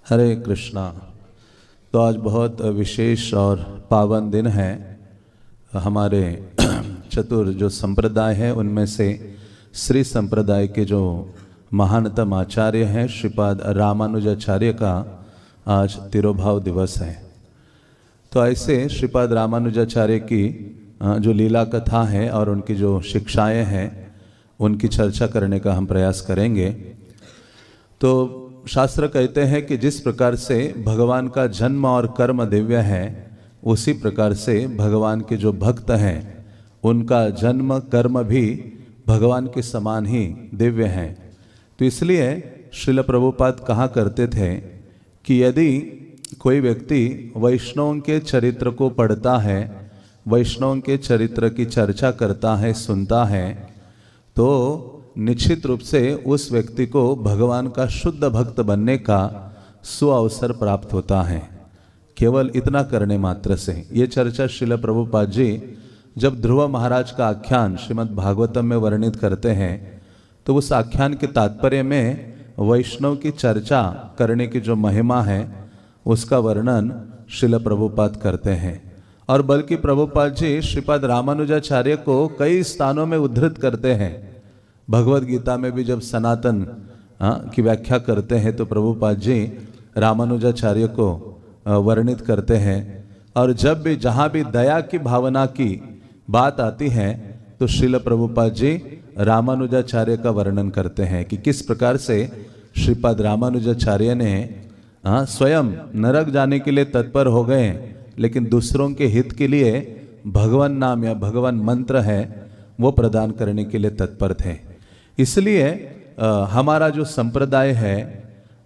हरे कृष्णा। तो आज बहुत विशेष और पावन दिन है। हमारे चतुर जो संप्रदाय है उनमें से श्री संप्रदाय के जो महानतम आचार्य हैं श्रीपाद रामानुजाचार्य का आज तिरोभाव दिवस है। तो ऐसे श्रीपाद रामानुजाचार्य की जो लीला कथा है और उनकी जो शिक्षाएं हैं उनकी चर्चा करने का हम प्रयास करेंगे। तो शास्त्र कहते हैं कि जिस प्रकार से भगवान का जन्म और कर्म दिव्य है, उसी प्रकार से भगवान के जो भक्त हैं उनका जन्म कर्म भी भगवान के समान ही दिव्य हैं। तो इसलिए श्रील प्रभुपाद कहा करते थे कि यदि कोई व्यक्ति वैष्णवों के चरित्र को पढ़ता है, वैष्णवों के चरित्र की चर्चा करता है, सुनता है, तो निश्चित रूप से उस व्यक्ति को भगवान का शुद्ध भक्त बनने का सुअवसर प्राप्त होता है, केवल इतना करने मात्र से। ये चर्चा श्रील प्रभुपाद जी जब ध्रुव महाराज का आख्यान श्रीमद् भागवतम में वर्णित करते हैं तो उस आख्यान के तात्पर्य में वैष्णव की चर्चा करने की जो महिमा है उसका वर्णन श्रील प्रभुपाद करते हैं। और बल्कि प्रभुपाद जी श्रीपाद रामानुजाचार्य को कई स्थानों में उद्धृत करते हैं। भगवत गीता में भी जब सनातन की व्याख्या करते हैं तो प्रभुपाद जी रामानुजाचार्य को वर्णित करते हैं। और जब भी जहाँ भी दया की भावना की बात आती है तो श्रील प्रभुपाद जी रामानुजाचार्य का वर्णन करते हैं कि किस प्रकार से श्रीपाद रामानुजाचार्य ने स्वयं नरक जाने के लिए तत्पर हो गए, लेकिन दूसरों के हित के लिए भगवान नाम या भगवान मंत्र है वो प्रदान करने के लिए तत्पर थे। इसलिए हमारा जो संप्रदाय है,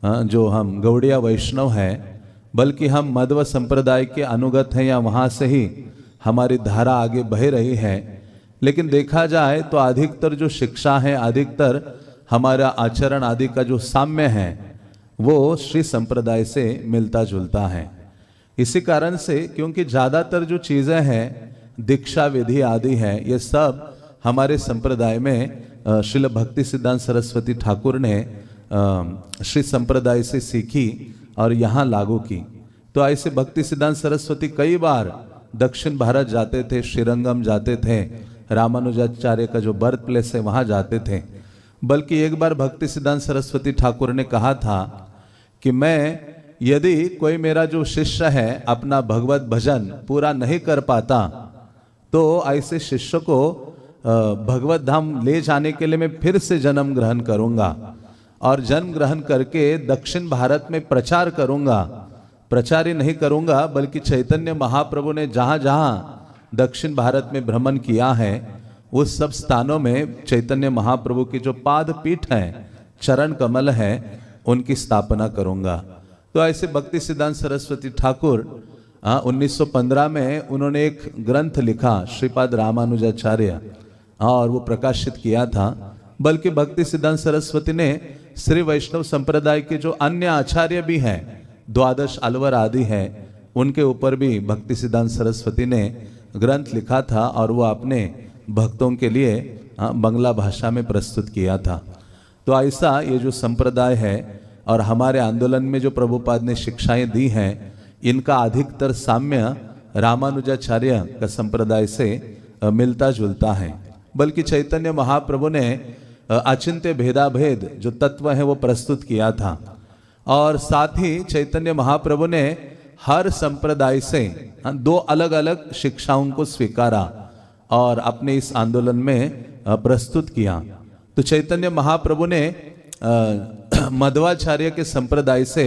जो हम गौड़िया वैष्णव है, बल्कि हम मध्व संप्रदाय के अनुगत हैं या वहाँ से ही हमारी धारा आगे बह रही है, लेकिन देखा जाए तो अधिकतर जो शिक्षा है, अधिकतर हमारा आचरण आदि का जो साम्य है वो श्री संप्रदाय से मिलता जुलता है। इसी कारण से क्योंकि ज़्यादातर जो चीज़ें हैं, दीक्षा विधि आदि है, ये सब हमारे संप्रदाय में श्रील भक्ति सिद्धांत सरस्वती ठाकुर ने श्री संप्रदाय से सीखी और यहाँ लागू की। तो ऐसे भक्ति सिद्धांत सरस्वती कई बार दक्षिण भारत जाते थे, श्रीरंगम जाते थे, रामानुजाचार्य का जो बर्थ प्लेस है वहाँ जाते थे। बल्कि एक बार भक्ति सिद्धांत सरस्वती ठाकुर ने कहा था कि मैं यदि कोई मेरा जो शिष्य है अपना भगवत भजन पूरा नहीं कर पाता तो ऐसे शिष्य को भगवत धाम ले जाने के लिए मैं फिर से जन्म ग्रहण करूंगा और जन्म ग्रहण करके दक्षिण भारत में प्रचार करूंगा। प्रचार ही नहीं करूंगा बल्कि चैतन्य महाप्रभु ने जहाँ जहाँ दक्षिण भारत में भ्रमण किया है उस सब स्थानों में चैतन्य महाप्रभु की जो पाद पीठ है, चरण कमल है, उनकी स्थापना करूंगा। तो ऐसे भक्ति सिद्धांत सरस्वती ठाकुर 1915 में उन्होंने एक ग्रंथ लिखा श्रीपाद रामानुजाचार्य और वो प्रकाशित किया था। बल्कि भक्ति सिद्धांत सरस्वती ने श्री वैष्णव संप्रदाय के जो अन्य आचार्य भी हैं, द्वादश अलवर आदि हैं, उनके ऊपर भी भक्ति सिद्धांत सरस्वती ने ग्रंथ लिखा था और वो अपने भक्तों के लिए बंगला भाषा में प्रस्तुत किया था। तो ऐसा ये जो संप्रदाय है और हमारे आंदोलन में जो प्रभुपाद ने शिक्षाएं दी हैं, इनका अधिकतर साम्य रामानुजाचार्य का संप्रदाय से मिलता जुलता है। बल्कि चैतन्य महाप्रभु ने अचिंत्य भेदाभेद जो तत्व है वो प्रस्तुत किया था और साथ ही चैतन्य महाप्रभु ने हर संप्रदाय से दो अलग अलग शिक्षाओं को स्वीकारा और अपने इस आंदोलन में प्रस्तुत किया। तो चैतन्य महाप्रभु ने मध्वाचार्य के संप्रदाय से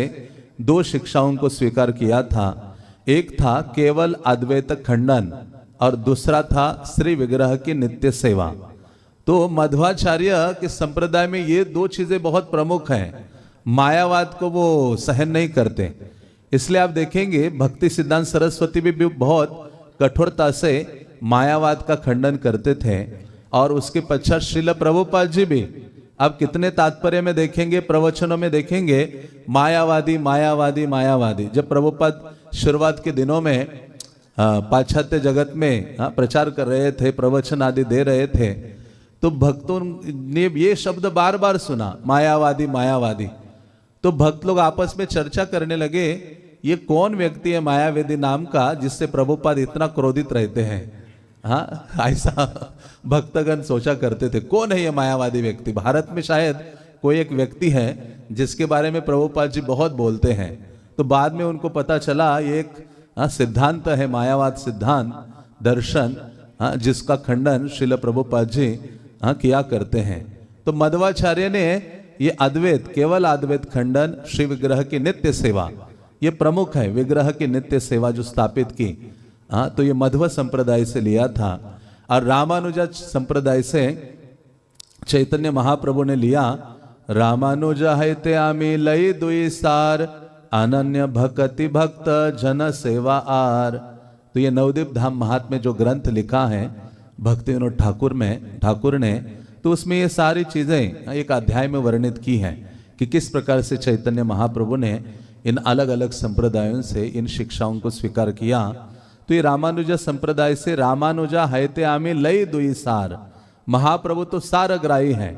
दो शिक्षाओं को स्वीकार किया था। एक था केवल अद्वैत खंडन और दूसरा था श्री विग्रह की नित्य सेवा। तो मध्वाचार्य के संप्रदाय में ये दो चीजें बहुत प्रमुख हैं। मायावाद को वो सहन नहीं करते, इसलिए आप देखेंगे भक्ति सिद्धांत सरस्वती भी बहुत कठोरता से मायावाद का खंडन करते थे। और उसके पश्चात श्रील प्रभुपाद जी भी अब कितने तात्पर्य में देखेंगे, प्रवचनों में देखेंगे मायावादी मायावादी मायावादी। जब प्रभुपाद शुरुआत के दिनों में पाश्चात्य जगत में प्रचार कर रहे थे, प्रवचन आदि दे रहे थे, तो भक्तों ने ये शब्द बार बार सुना, मायावादी मायावादी। तो भक्त लोग आपस में चर्चा करने लगे, ये कौन व्यक्ति है मायावेदी नाम का जिससे प्रभुपाद इतना क्रोधित रहते हैं। हाँ, ऐसा भक्तगण सोचा करते थे, कौन है ये मायावादी व्यक्ति। भारत में शायद कोई एक व्यक्ति है जिसके बारे में प्रभुपाद जी बहुत बोलते हैं। तो बाद में उनको पता चला ये एक सिद्धांत है, मायावाद सिद्धांत दर्शन, जिसका खंडन श्रील प्रभुपाद जी किया करते हैं। तो मध्वाचार्य ने ये अद्वैत, केवल अद्वैत खंडन, श्री विग्रह की नित्य सेवा, ये प्रमुख है, विग्रह की नित्य सेवा जो स्थापित की, तो ये मध्व संप्रदाय से लिया था। और रामानुजा संप्रदाय से चैतन्य महाप्रभु ने लिया। रामानुजा है ते आमी लई दुई सार, अनन्य भक्ति भक्त जन सेवा आर। तो ये नवदीप धाम महात्म्य जो ग्रंथ लिखा है भक्ति विनोद ठाकुर ने, तो उसमें ये सारी चीजें एक अध्याय में वर्णित की हैं कि किस प्रकार से चैतन्य महाप्रभु ने इन अलग अलग संप्रदायों से इन शिक्षाओं को स्वीकार किया। तो ये रामानुजा संप्रदाय से रामानुजा हैते आमी लई दुई सार, महाप्रभु तो सारग्राही है।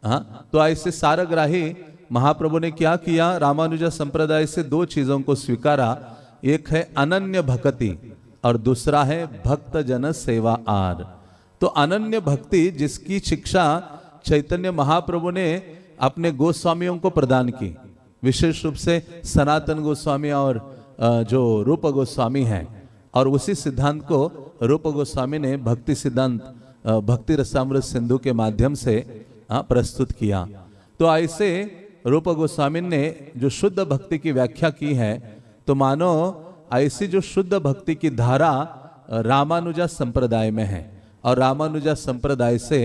तो ऐसे सारग्राही महाप्रभु ने क्या किया, रामानुजा संप्रदाय से दो चीजों को स्वीकारा, एक है अनन्य भक्ति और दूसरा है भक्त जन सेवा आर। तो अनन्य भक्ति जिसकी शिक्षा चैतन्य महाप्रभु ने अपने गोस्वामियों को प्रदान की, विशेष रूप से सनातन गोस्वामी और जो रूप गोस्वामी हैं, और उसी सिद्धांत को रूप गोस्वामी ने भक्ति सिद्धांत भक्ति रसामृत सिंधु के माध्यम से प्रस्तुत किया। तो ऐसे रूप गोस्वामी ने जो शुद्ध भक्ति की व्याख्या की है, तो मानो ऐसी जो शुद्ध भक्ति की धारा रामानुजा संप्रदाय में है। और रामानुजा संप्रदाय से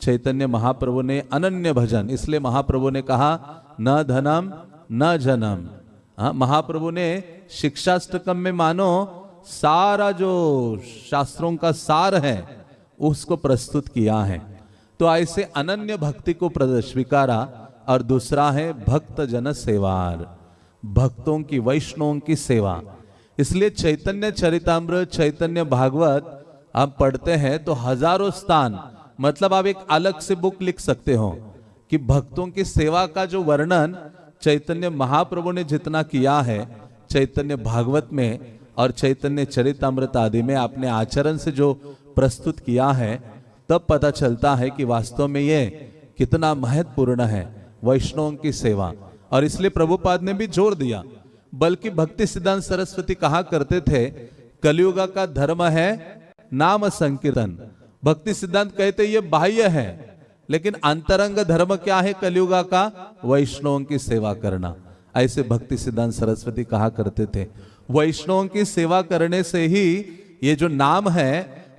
चैतन्य महाप्रभु ने अनन्य भजन, इसलिए महाप्रभु ने कहा न धनम न जनम। महाप्रभु ने शिक्षाष्टकम में मानो सारा जो शास्त्रों का सार है उसको प्रस्तुत किया है। तो ऐसे अनन्य भक्ति को स्वीकारा। और दूसरा है भक्त जन सेवार, भक्तों की, वैष्णवों की सेवा। इसलिए चैतन्य चरितामृत, चैतन्य भागवत आप पढ़ते हैं तो हजारों स्थान, मतलब आप एक अलग से बुक लिख सकते हो कि भक्तों की सेवा का जो वर्णन चैतन्य महाप्रभु ने जितना किया है चैतन्य भागवत में और चैतन्य चरितामृत आदि में अपने आचरण से जो प्रस्तुत किया है, तब पता चलता है कि वास्तव में ये कितना महत्वपूर्ण है वैष्णवों की सेवा। और इसलिए प्रभुपाद ने भी जोर दिया। बल्कि भक्ति सिद्धांत सरस्वती कहा करते थे, कलियुग का धर्म है नाम संकीर्तन। भक्ति सिद्धांत कहते ये बाह्य है, लेकिन अंतरंग धर्म क्या है कलियुग का, वैष्णवों की सेवा करना। ऐसे भक्ति सिद्धांत सरस्वती कहा करते थे। वैष्णवों की सेवा करने से ही ये जो नाम है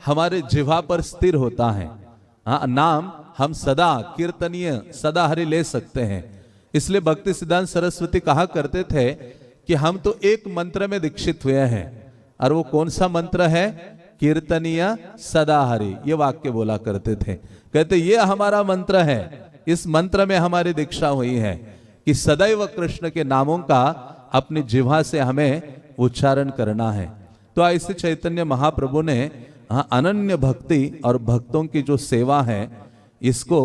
हमारे जिह्वा पर स्थिर होता है। नाम हम सदा कीर्तनीय, सदा हरि ले सकते हैं। इसलिए भक्ति सिद्धांत सरस्वती कहा करते थे कि हम तो एक मंत्र में दीक्षित हुए हैं, और वो कौन सा मंत्र है, कीर्तनीय सदा हरि। ये वाक्य बोला करते थे। कहते ये हमारा मंत्र है, इस मंत्र में हमारी दीक्षा हुई है कि सदैव कृष्ण के नामों का अपनी जिह्वा से हमें उच्चारण करना है। तो ऐसे चैतन्य महाप्रभु ने अनन्य भक्ति और भक्तों की जो सेवा है इसको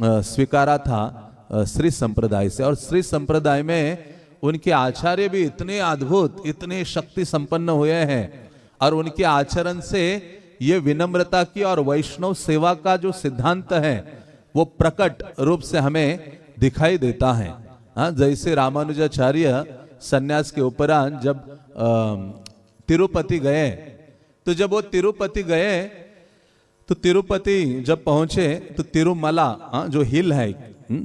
स्वीकारा था श्री संप्रदाय से। और श्री संप्रदाय में उनके आचार्य भी इतने अद्भुत, इतने शक्ति संपन्न हुए हैं, और उनके आचरण से ये विनम्रता की और वैष्णव सेवा का जो सिद्धांत है वो प्रकट रूप से हमें दिखाई देता है। जैसे रामानुजाचार्य सन्यास के उपरांत जब तिरुपति गए, तो जब वो तिरुपति गए तो तिरुपति जब पहुंचे तो तिरुमला जो हिल है,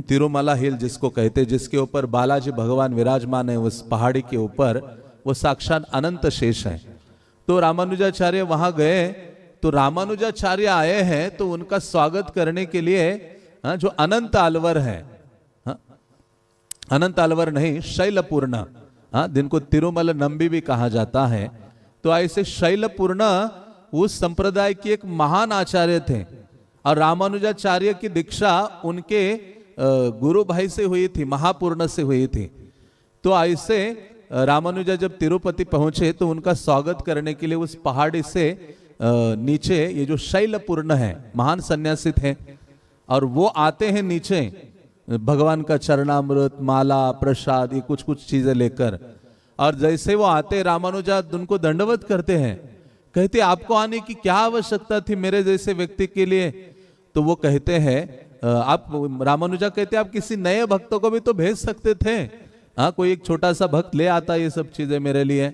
तिरुमला हिल जिसको कहते, जिसके ऊपर बालाजी भगवान विराजमान है, उस पहाड़ी के ऊपर वो साक्षात अनंत शेष है। तो रामानुजाचार्य वहां गए, तो रामानुजाचार्य आए हैं तो उनका स्वागत करने के लिए जो अनंत अलवर है, अनंत अलवर नहीं शैलपूर्ण, जिनको तिरुमल नंबी भी कहा जाता है, तो ऐसे शैलपूर्ण उस संप्रदाय की एक महान आचार्य थे। और रामानुजाचार्य की दीक्षा उनके गुरु भाई से हुई थी, महापूर्ण से हुई थी। तो ऐसे रामानुजा जब तिरुपति पहुंचे तो उनका स्वागत करने के लिए उस पहाड़ी से नीचे ये जो शैलपूर्ण है, महान सन्यासी थे, और वो आते हैं नीचे भगवान का चरणामृत, माला, प्रसाद, ये कुछ कुछ चीजें लेकर, और जैसे वो आते रामानुजा उनको दंडवत करते हैं, कहते आपको आने की क्या आवश्यकता थी मेरे जैसे व्यक्ति के लिए। तो वो कहते हैं आप, रामानुजा कहते आप किसी नए भक्तों को भी तो भेज सकते थे, हाँ कोई एक छोटा सा भक्त ले आता ये सब चीजें मेरे लिए।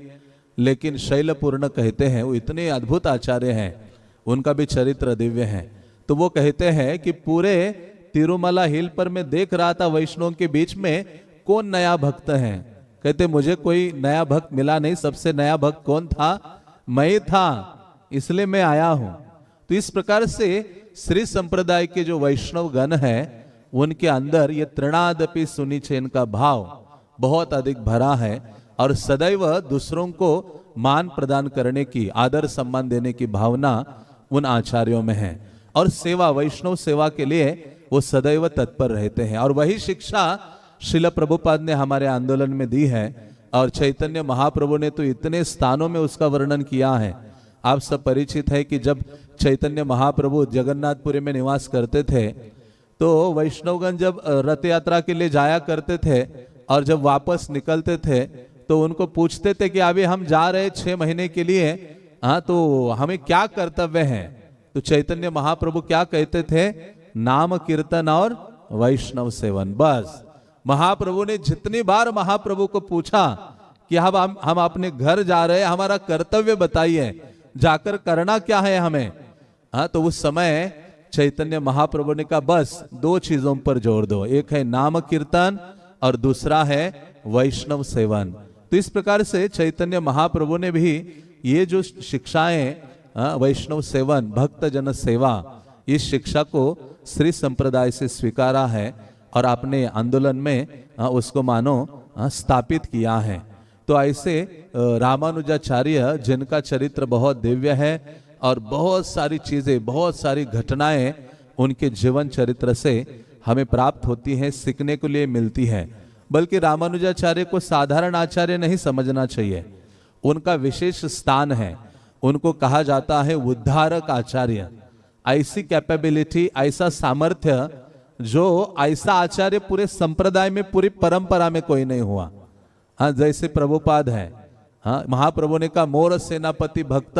लेकिन शैलपूर्ण कहते हैं, वो इतने अद्भुत आचार्य हैं, उनका भी चरित्र दिव्य है। तो वो कहते हैं कि पूरे तिरुमला हिल पर मैं देख रहा था वैष्णव के बीच में कौन नया भक्त है। कहते मुझे कोई नया भक्त मिला नहीं, सबसे नया भक्त कौन था, मैं ही था, इसलिए मैं आया हूं। तो इस प्रकार से श्री संप्रदाय के जो वैष्णव गण है उनके अंदर ये तृणादपि सुनिचेन का भाव बहुत अधिक भरा है, और सदैव दूसरों को मान प्रदान करने की, आदर सम्मान देने की भावना उन आचार्यों में है। और सेवा, वैष्णव सेवा के लिए वो सदैव तत्पर रहते हैं। और वही शिक्षा श्रील प्रभुपाद ने हमारे आंदोलन में दी है, और चैतन्य महाप्रभु ने तो इतने स्थानों में उसका वर्णन किया है। आप सब परिचित है कि जब चैतन्य महाप्रभु जगन्नाथपुरी में निवास करते थे तो वैष्णवगण जब रथ यात्रा के लिए जाया करते थे और जब वापस निकलते थे तो उनको पूछते थे कि अभी हम जा रहे 6 महीने के लिए, हाँ तो हमें क्या कर्तव्य है। तो चैतन्य महाप्रभु क्या कहते थे, नाम कीर्तन और वैष्णव सेवन। बस महाप्रभु ने जितनी बार महाप्रभु को पूछा कि हम अपने घर जा रहे हैं, हमारा कर्तव्य बताइए, जाकर करना क्या है हमें। हाँ तो उस समय चैतन्य महाप्रभु ने कहा बस 2 चीजों पर जोर दो, एक है नाम कीर्तन और दूसरा है वैष्णव सेवन। तो इस प्रकार से चैतन्य महाप्रभु ने भी ये जो शिक्षाएं, वैष्णव सेवन, भक्त जन सेवा, इस शिक्षा को श्री संप्रदाय से स्वीकारा है और अपने आंदोलन में उसको मानो स्थापित किया है। तो ऐसे रामानुजाचार्य जिनका चरित्र बहुत दिव्य है और बहुत सारी चीजें, बहुत सारी घटनाएं उनके जीवन चरित्र से हमें प्राप्त होती हैं, सीखने के लिए मिलती है। बल्कि रामानुजाचार्य को साधारण आचार्य नहीं समझना चाहिए, उनका विशेष स्थान है। उनको कहा जाता है उद्धारक आचार्य। ऐसी कैपेबिलिटी, ऐसा सामर्थ्य जो ऐसा आचार्य पूरे संप्रदाय में, पूरी परंपरा में कोई नहीं हुआ। हाँ जैसे प्रभुपाद है, हाँ महाप्रभु ने कहा मोर सेनापति भक्त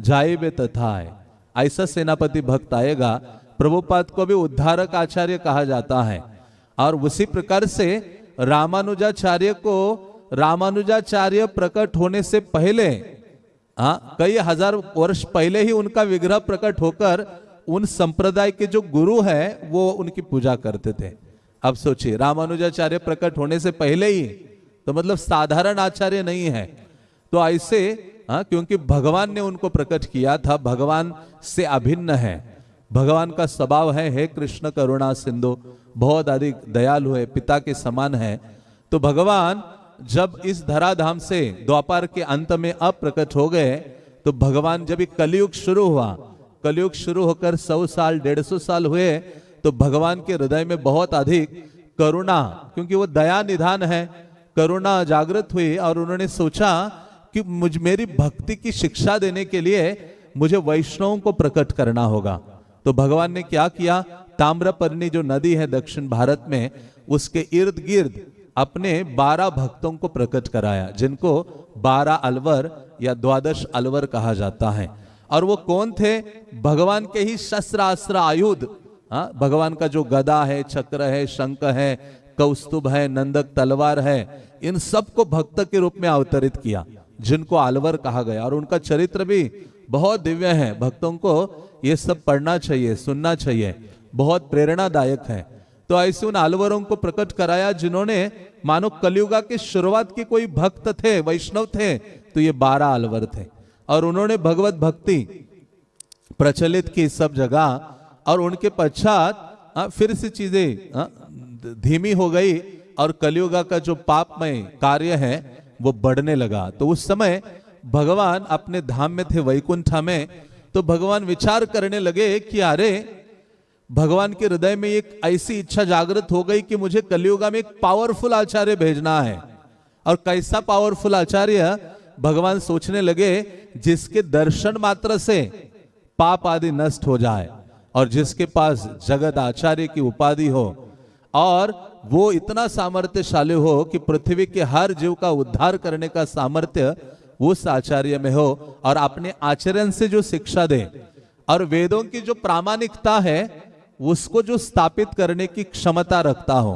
जाइबे तथा है, ऐसा सेनापति भक्त आएगा। प्रभुपाद को भी उद्धारक आचार्य कहा जाता है। और उसी प्रकार से रामानुजाचार्य को, रामानुजाचार्य प्रकट होने से पहले, हाँ कई हजार वर्ष पहले ही उनका विग्रह प्रकट होकर उन संप्रदाय के जो गुरु है वो उनकी पूजा करते थे। अब सोचिए, रामानुजाचार्य प्रकट होने से पहले ही, तो मतलब साधारण आचार्य नहीं है। तो ऐसे, हाँ क्योंकि भगवान ने उनको प्रकट किया था, भगवान से अभिन्न है, भगवान का स्वभाव है, हे कृष्ण करुणा सिंधु, बहुत अधिक दयालु है, पिता के समान है। तो भगवान जब इस धराधाम से द्वापर के अंत में अप्रकट हो गए, तो भगवान जब कलयुग शुरू हुआ, कलयुग शुरू होकर 100 साल 150 साल हुए, तो भगवान के हृदय में बहुत अधिक करुणा, क्योंकि वो दया निधान है, करुणा जागृत हुई और उन्होंने सोचा कि मेरी भक्ति की शिक्षा देने के लिए मुझे वैष्णवों को प्रकट करना होगा। तो भगवान ने क्या किया, ताम्रपर्णी जो नदी है दक्षिण भारत में, उसके इर्द गिर्द अपने 12 भक्तों को प्रकट कराया, जिनको 12 अलवर या 12 अलवर कहा जाता है। और वो कौन थे, भगवान के ही शस्त्र अस्त्र आयुध, भगवान का जो गदा है, चक्र है, शंख है, कौस्तुभ है, नंदक तलवार है, इन सबको भक्त के रूप में अवतरित किया, जिनको अलवर कहा गया। और उनका चरित्र भी बहुत दिव्य है, भक्तों को ये सब पढ़ना चाहिए, सुनना चाहिए, बहुत प्रेरणादायक है। तो ऐसे उन अलवरों को प्रकट कराया जिन्होंने मानो कलयुगा के शुरुआत के कोई भक्त थे, वैष्णव थे, तो ये 12 अलवर थे। और उन्होंने भगवत भक्ति प्रचलित की सब जगह, और उनके पश्चात फिर से चीजें धीमी हो गई और कलयुगा का जो पापमय कार्य है वो बढ़ने लगा। तो उस समय भगवान अपने धाम में थे, वैकुंठ में। तो भगवान विचार करने लगे कि अरे, भगवान के हृदय में एक ऐसी इच्छा जागृत हो गई कि मुझे कलयुगा में एक पावरफुल आचार्य भेजना है। और कैसा पावरफुल आचार्य, भगवान सोचने लगे जिसके दर्शन मात्र से पाप आदि नष्ट हो जाए और जिसके पास जगत आचार्य की उपाधि हो, और वो इतना सामर्थ्यशाली हो कि पृथ्वी के हर जीव का उद्धार करने का सामर्थ्य उस आचार्य में हो, और अपने आचरण से जो शिक्षा दे और वेदों की जो प्रामाणिकता है उसको जो स्थापित करने की क्षमता रखता हो।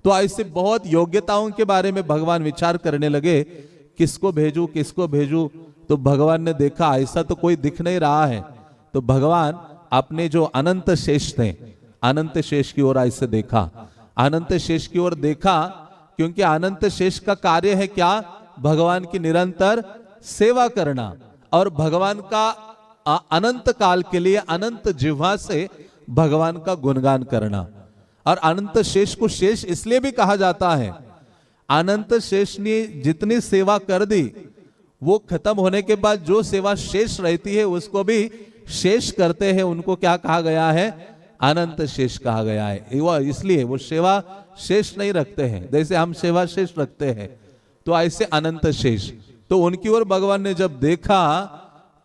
तो ऐसे बहुत योग्यताओं के बारे में भगवान विचार करने लगे, किसको भेजूं। तो भगवान ने देखा ऐसा तो कोई दिख नहीं रहा है, तो भगवान अपने जो अनंत शेष थे, अनंत शेष की ओर ऐसे देखा, अनंत शेष की ओर देखा, क्योंकि अनंत शेष का कार्य है क्या? भगवान की निरंतर सेवा करना और भगवान का अनंत काल के लिए अनंत जिह्वा से भगवान का गुणगान करना। और अनंत शेष को शेष इसलिए भी कहा जाता है, अनंत शेष ने जितनी सेवा कर दी वो खत्म होने के बाद जो सेवा शेष रहती है उसको भी शेष करते हैं, उनको क्या कहा गया है? अनंत शेष कहा गया है। वो इसलिए वो सेवा शेष नहीं रखते हैं, जैसे हम सेवा शेष रखते हैं, तो ऐसे अनंत शेष। तो उनकी ओर भगवान ने जब देखा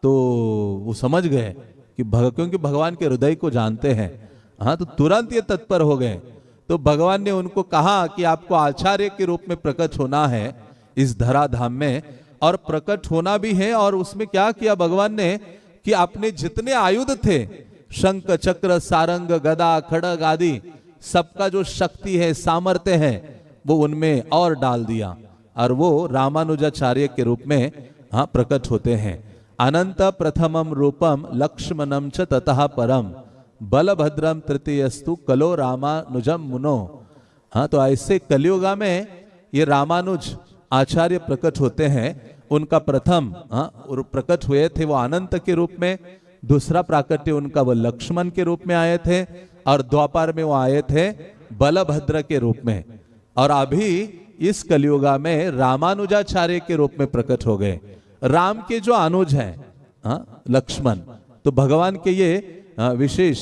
तो वो समझ गए कि क्योंकि भगवान के हृदय को जानते हैं, हाँ, तो तुरंत ये तत्पर हो गए। तो भगवान ने उनको कहा कि आपको आचार्य के रूप में प्रकट होना है इस धराधाम में, और प्रकट होना भी है। और उसमें क्या किया भगवान ने कि अपने जितने आयुध थे, शंख चक्र सारंग गदा खड़ग आदि सबका जो शक्ति है सामर्थ्य है वो उनमें और डाल दिया, और वो रामानुजाचार्य के रूप में हाँ प्रकट होते हैं। अनंत प्रथमम रूपम लक्ष्मणम च ततः परम बलभद्रम तृतीयस्तु कलो रामानुजम मुनो। हाँ, तो ऐसे कलियुगा में ये रामानुज आचार्य प्रकट होते हैं। उनका प्रथम प्रकट हुए थे वो अनंत के रूप में, दूसरा प्राकट्य उनका वो लक्ष्मण के रूप में आए थे, और द्वापर में वो आए थे बलभद्र के रूप में, और अभी इस कलियुगा में रामानुजाचार्य के रूप में प्रकट हो गए। राम के जो अनुज हैं लक्ष्मण, तो भगवान के ये विशेष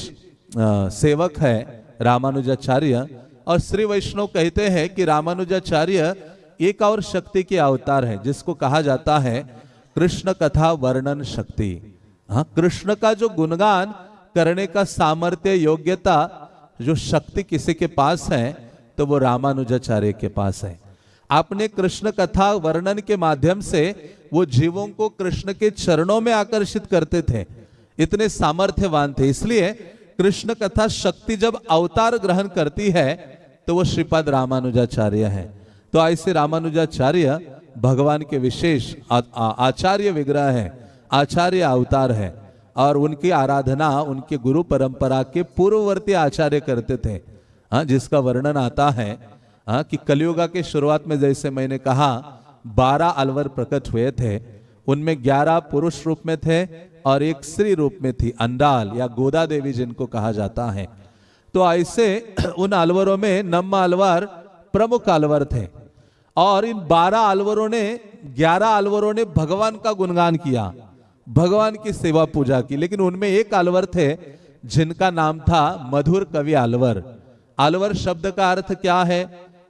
सेवक है रामानुजाचार्य। और श्री वैष्णव कहते हैं कि रामानुजाचार्य एक और शक्ति के अवतार है, जिसको कहा जाता है कृष्ण कथा वर्णन शक्ति। हाँ, कृष्ण का जो गुणगान करने का सामर्थ्य, योग्यता, जो शक्ति किसी के पास है तो वो रामानुजाचार्य के पास है। आपने कृष्ण कथा वर्णन के माध्यम से वो जीवों को कृष्ण के चरणों में आकर्षित करते थे, इतने सामर्थ्यवान थे। इसलिए कृष्ण कथा शक्ति जब अवतार ग्रहण करती है तो वो श्रीपाद रामानुजाचार्य है। तो ऐसे रामानुजाचार्य भगवान के विशेष आचार्य विग्रह है, आचार्य अवतार है, और उनकी आराधना उनके गुरु परंपरा के पूर्ववर्ती आचार्य करते थे। हाँ, जिसका वर्णन आता है कि कलियुगा के शुरुआत में जैसे मैंने कहा 12 अलवर प्रकट हुए थे, उनमें 11 पुरुष रूप में थे और एक स्त्री रूप में थी, अंडाल या गोदा देवी जिनको कहा जाता है। तो ऐसे उन अलवरों में नम्मा अलवर प्रमुख अलवर थे, और इन 12 अलवरों ने 11 अलवरों ने भगवान का गुणगान किया, भगवान की सेवा पूजा की। लेकिन उनमें एक अलवर थे जिनका नाम था मधुर कवि अलवर। अलवर शब्द का अर्थ क्या है?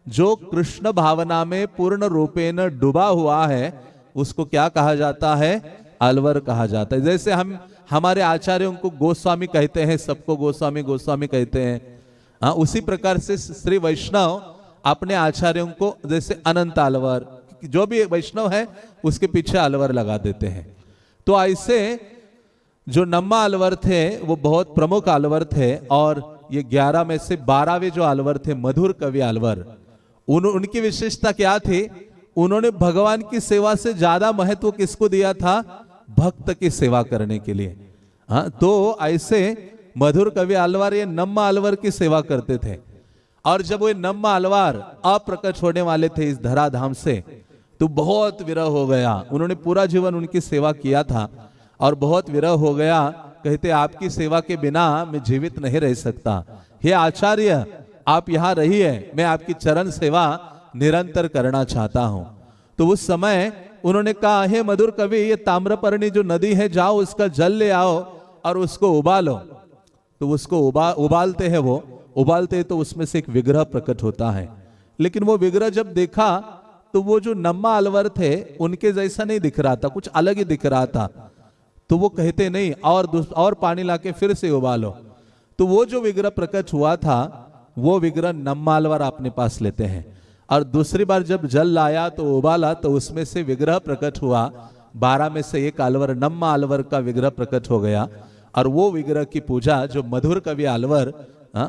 जो कृष्ण भावना में पूर्ण रूपेण डूबा हुआ है उसको क्या कहा जाता है? अलवर कहा जाता है। जैसे हम हमारे आचार्यों को गोस्वामी कहते हैं, सबको गोस्वामी गोस्वामी कहते हैं, हाँ, उसी प्रकार से श्री वैष्णव अपने आचार्यों को जैसे अनंत अलवर, जो भी वैष्णव है उसके पीछे अलवर लगा देते हैं। तो ऐसे जो नम्मा अलवर थे वो बहुत प्रमुख अलवर थे, और ये 11 में से 12वें जो अलवर थे मधुर कवि अलवर, उनकी विशेषता क्या थी? उन्होंने भगवान की सेवा से ज्यादा महत्व किसको दिया था? भक्त की सेवा करने के लिए। हाँ, तो ऐसे मधुर कवि अलवर ये नम्मा अलवर की सेवा करते थे। और जब वो नम्मा अलवर अप्रकट होने वाले थे इस धराधाम से, तो बहुत विरह हो गया। उन्होंने पूरा जीवन उनकी सेवा किया था और बहुत विरह हो गया। कहते आपकी सेवा के बिना मैं जीवित नहीं रह सकता, हे आचार्य आप यहाँ रहिए, मैं आपकी चरण सेवा निरंतर करना चाहता हूं। तो उस समय उन्होंने कहा, हे मधुर कवि, ये ताम्रपर्णी जो नदी है, जाओ उसका जल ले आओ और उसको उबालो। तो उसको उबालते हैं, वो उबालते तो उसमें से एक विग्रह प्रकट होता है। लेकिन वो विग्रह जब देखा तो वो जो नम्मा अलवर थे उनके जैसा नहीं दिख रहा था, कुछ अलग ही दिख रहा था। तो वो कहते नहीं, और पानी लाके फिर से उबालो। तो वो जो विग्रह प्रकट हुआ था वो विग्रह नम्मालवर अपने पास लेते हैं। और दूसरी बार जब जल लाया तो उबाला तो उसमें से विग्रह प्रकट हुआ, 12 में से एक अलवर नम्मा अलवर का विग्रह प्रकट हो गया। और वो विग्रह की पूजा जो मधुर कवि अलवर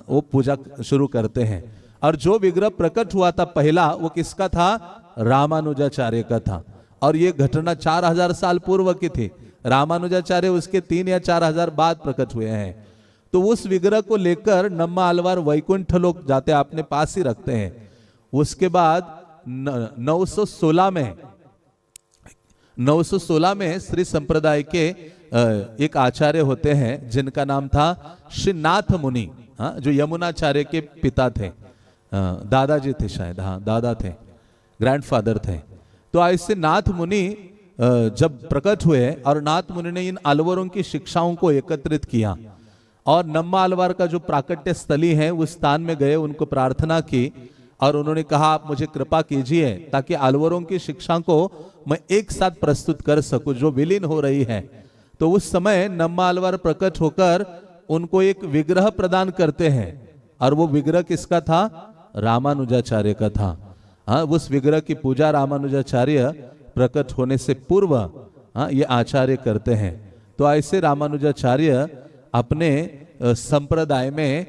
वो पूजा शुरू करते हैं। और जो विग्रह प्रकट हुआ था पहला, वो किसका था? रामानुजाचार्य का था। और ये घटना 4000 साल पूर्व की थी। रामानुजाचार्य उसके 3 या 4000 बाद प्रकट हुए हैं। तो उस विग्रह को लेकर नम्मा अलवर वैकुंठ लोग जाते अपने पास ही रखते हैं। उसके बाद 916 में श्री संप्रदाय के एक आचार्य होते हैं जिनका नाम था श्री नाथ मुनि, जो यमुनाचार्य के पिता थे, दादाजी थे शायद, हाँ दादा थे, ग्रैंडफादर थे। तो ऐसे नाथ मुनि जब प्रकट हुए और नाथ मुनि ने इन अलवरों की शिक्षाओं को एकत्रित किया और नम्मा अलवर का जो प्राकट्य स्थली है उस स्थान में गए, उनको प्रार्थना की और उन्होंने कहा आप मुझे कृपा कीजिए ताकि अलवरों की शिक्षा को मैं एक साथ प्रस्तुत कर सकूं जो विलीन हो रही है। तो उस समय नम्मा अलवर प्रकट होकर उनको एक विग्रह प्रदान करते हैं और वो विग्रह किसका था? रामानुजाचार्य का था। हाँ, उस विग्रह की पूजा रामानुजाचार्य प्रकट होने से पूर्व ये आचार्य करते हैं। तो ऐसे रामानुजाचार्य अपने संप्रदाय में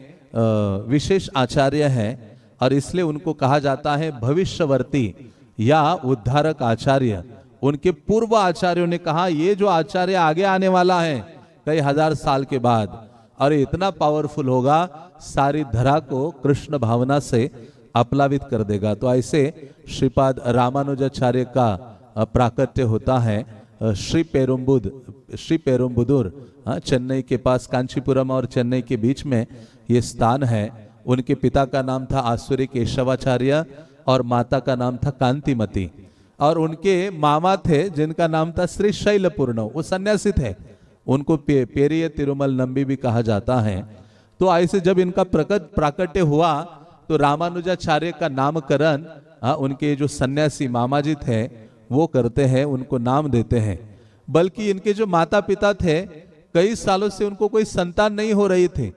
विशेष आचार्य हैं और इसलिए उनको कहा जाता है भविष्यवर्ती या उद्धारक आचार्य। उनके पूर्व आचार्यों ने कहा ये जो आचार्य आगे आने वाला है कई हजार साल के बाद, और इतना पावरफुल होगा, सारी धरा को कृष्ण भावना से अपलावित कर देगा। तो ऐसे श्रीपाद रामानुजाचार्य का प्राकट्य होता है श्री पेरुम्बुदूर, चेन्नई के पास, कांचीपुरम और चेन्नई के बीच में ये स्थान है। उनके पिता का नाम था आसुरी केशवाचार्य और माता का नाम था कांतिमती, और उनके मामा थे जिनका नाम था श्री शैलपूर्ण, वो सन्यासी थे, उनको पेरिय तिरुमल नंबी भी कहा जाता है। तो ऐसे जब इनका प्राकट्य हुआ तो रामानुजाचार्य का नामकरण उनके जो सन्यासी मामा जी थे वो करते हैं, उनको नाम देते हैं। बल्कि इनके जो माता पिता थे कई सालों से उनको कोई संतान नहीं हो रही थी,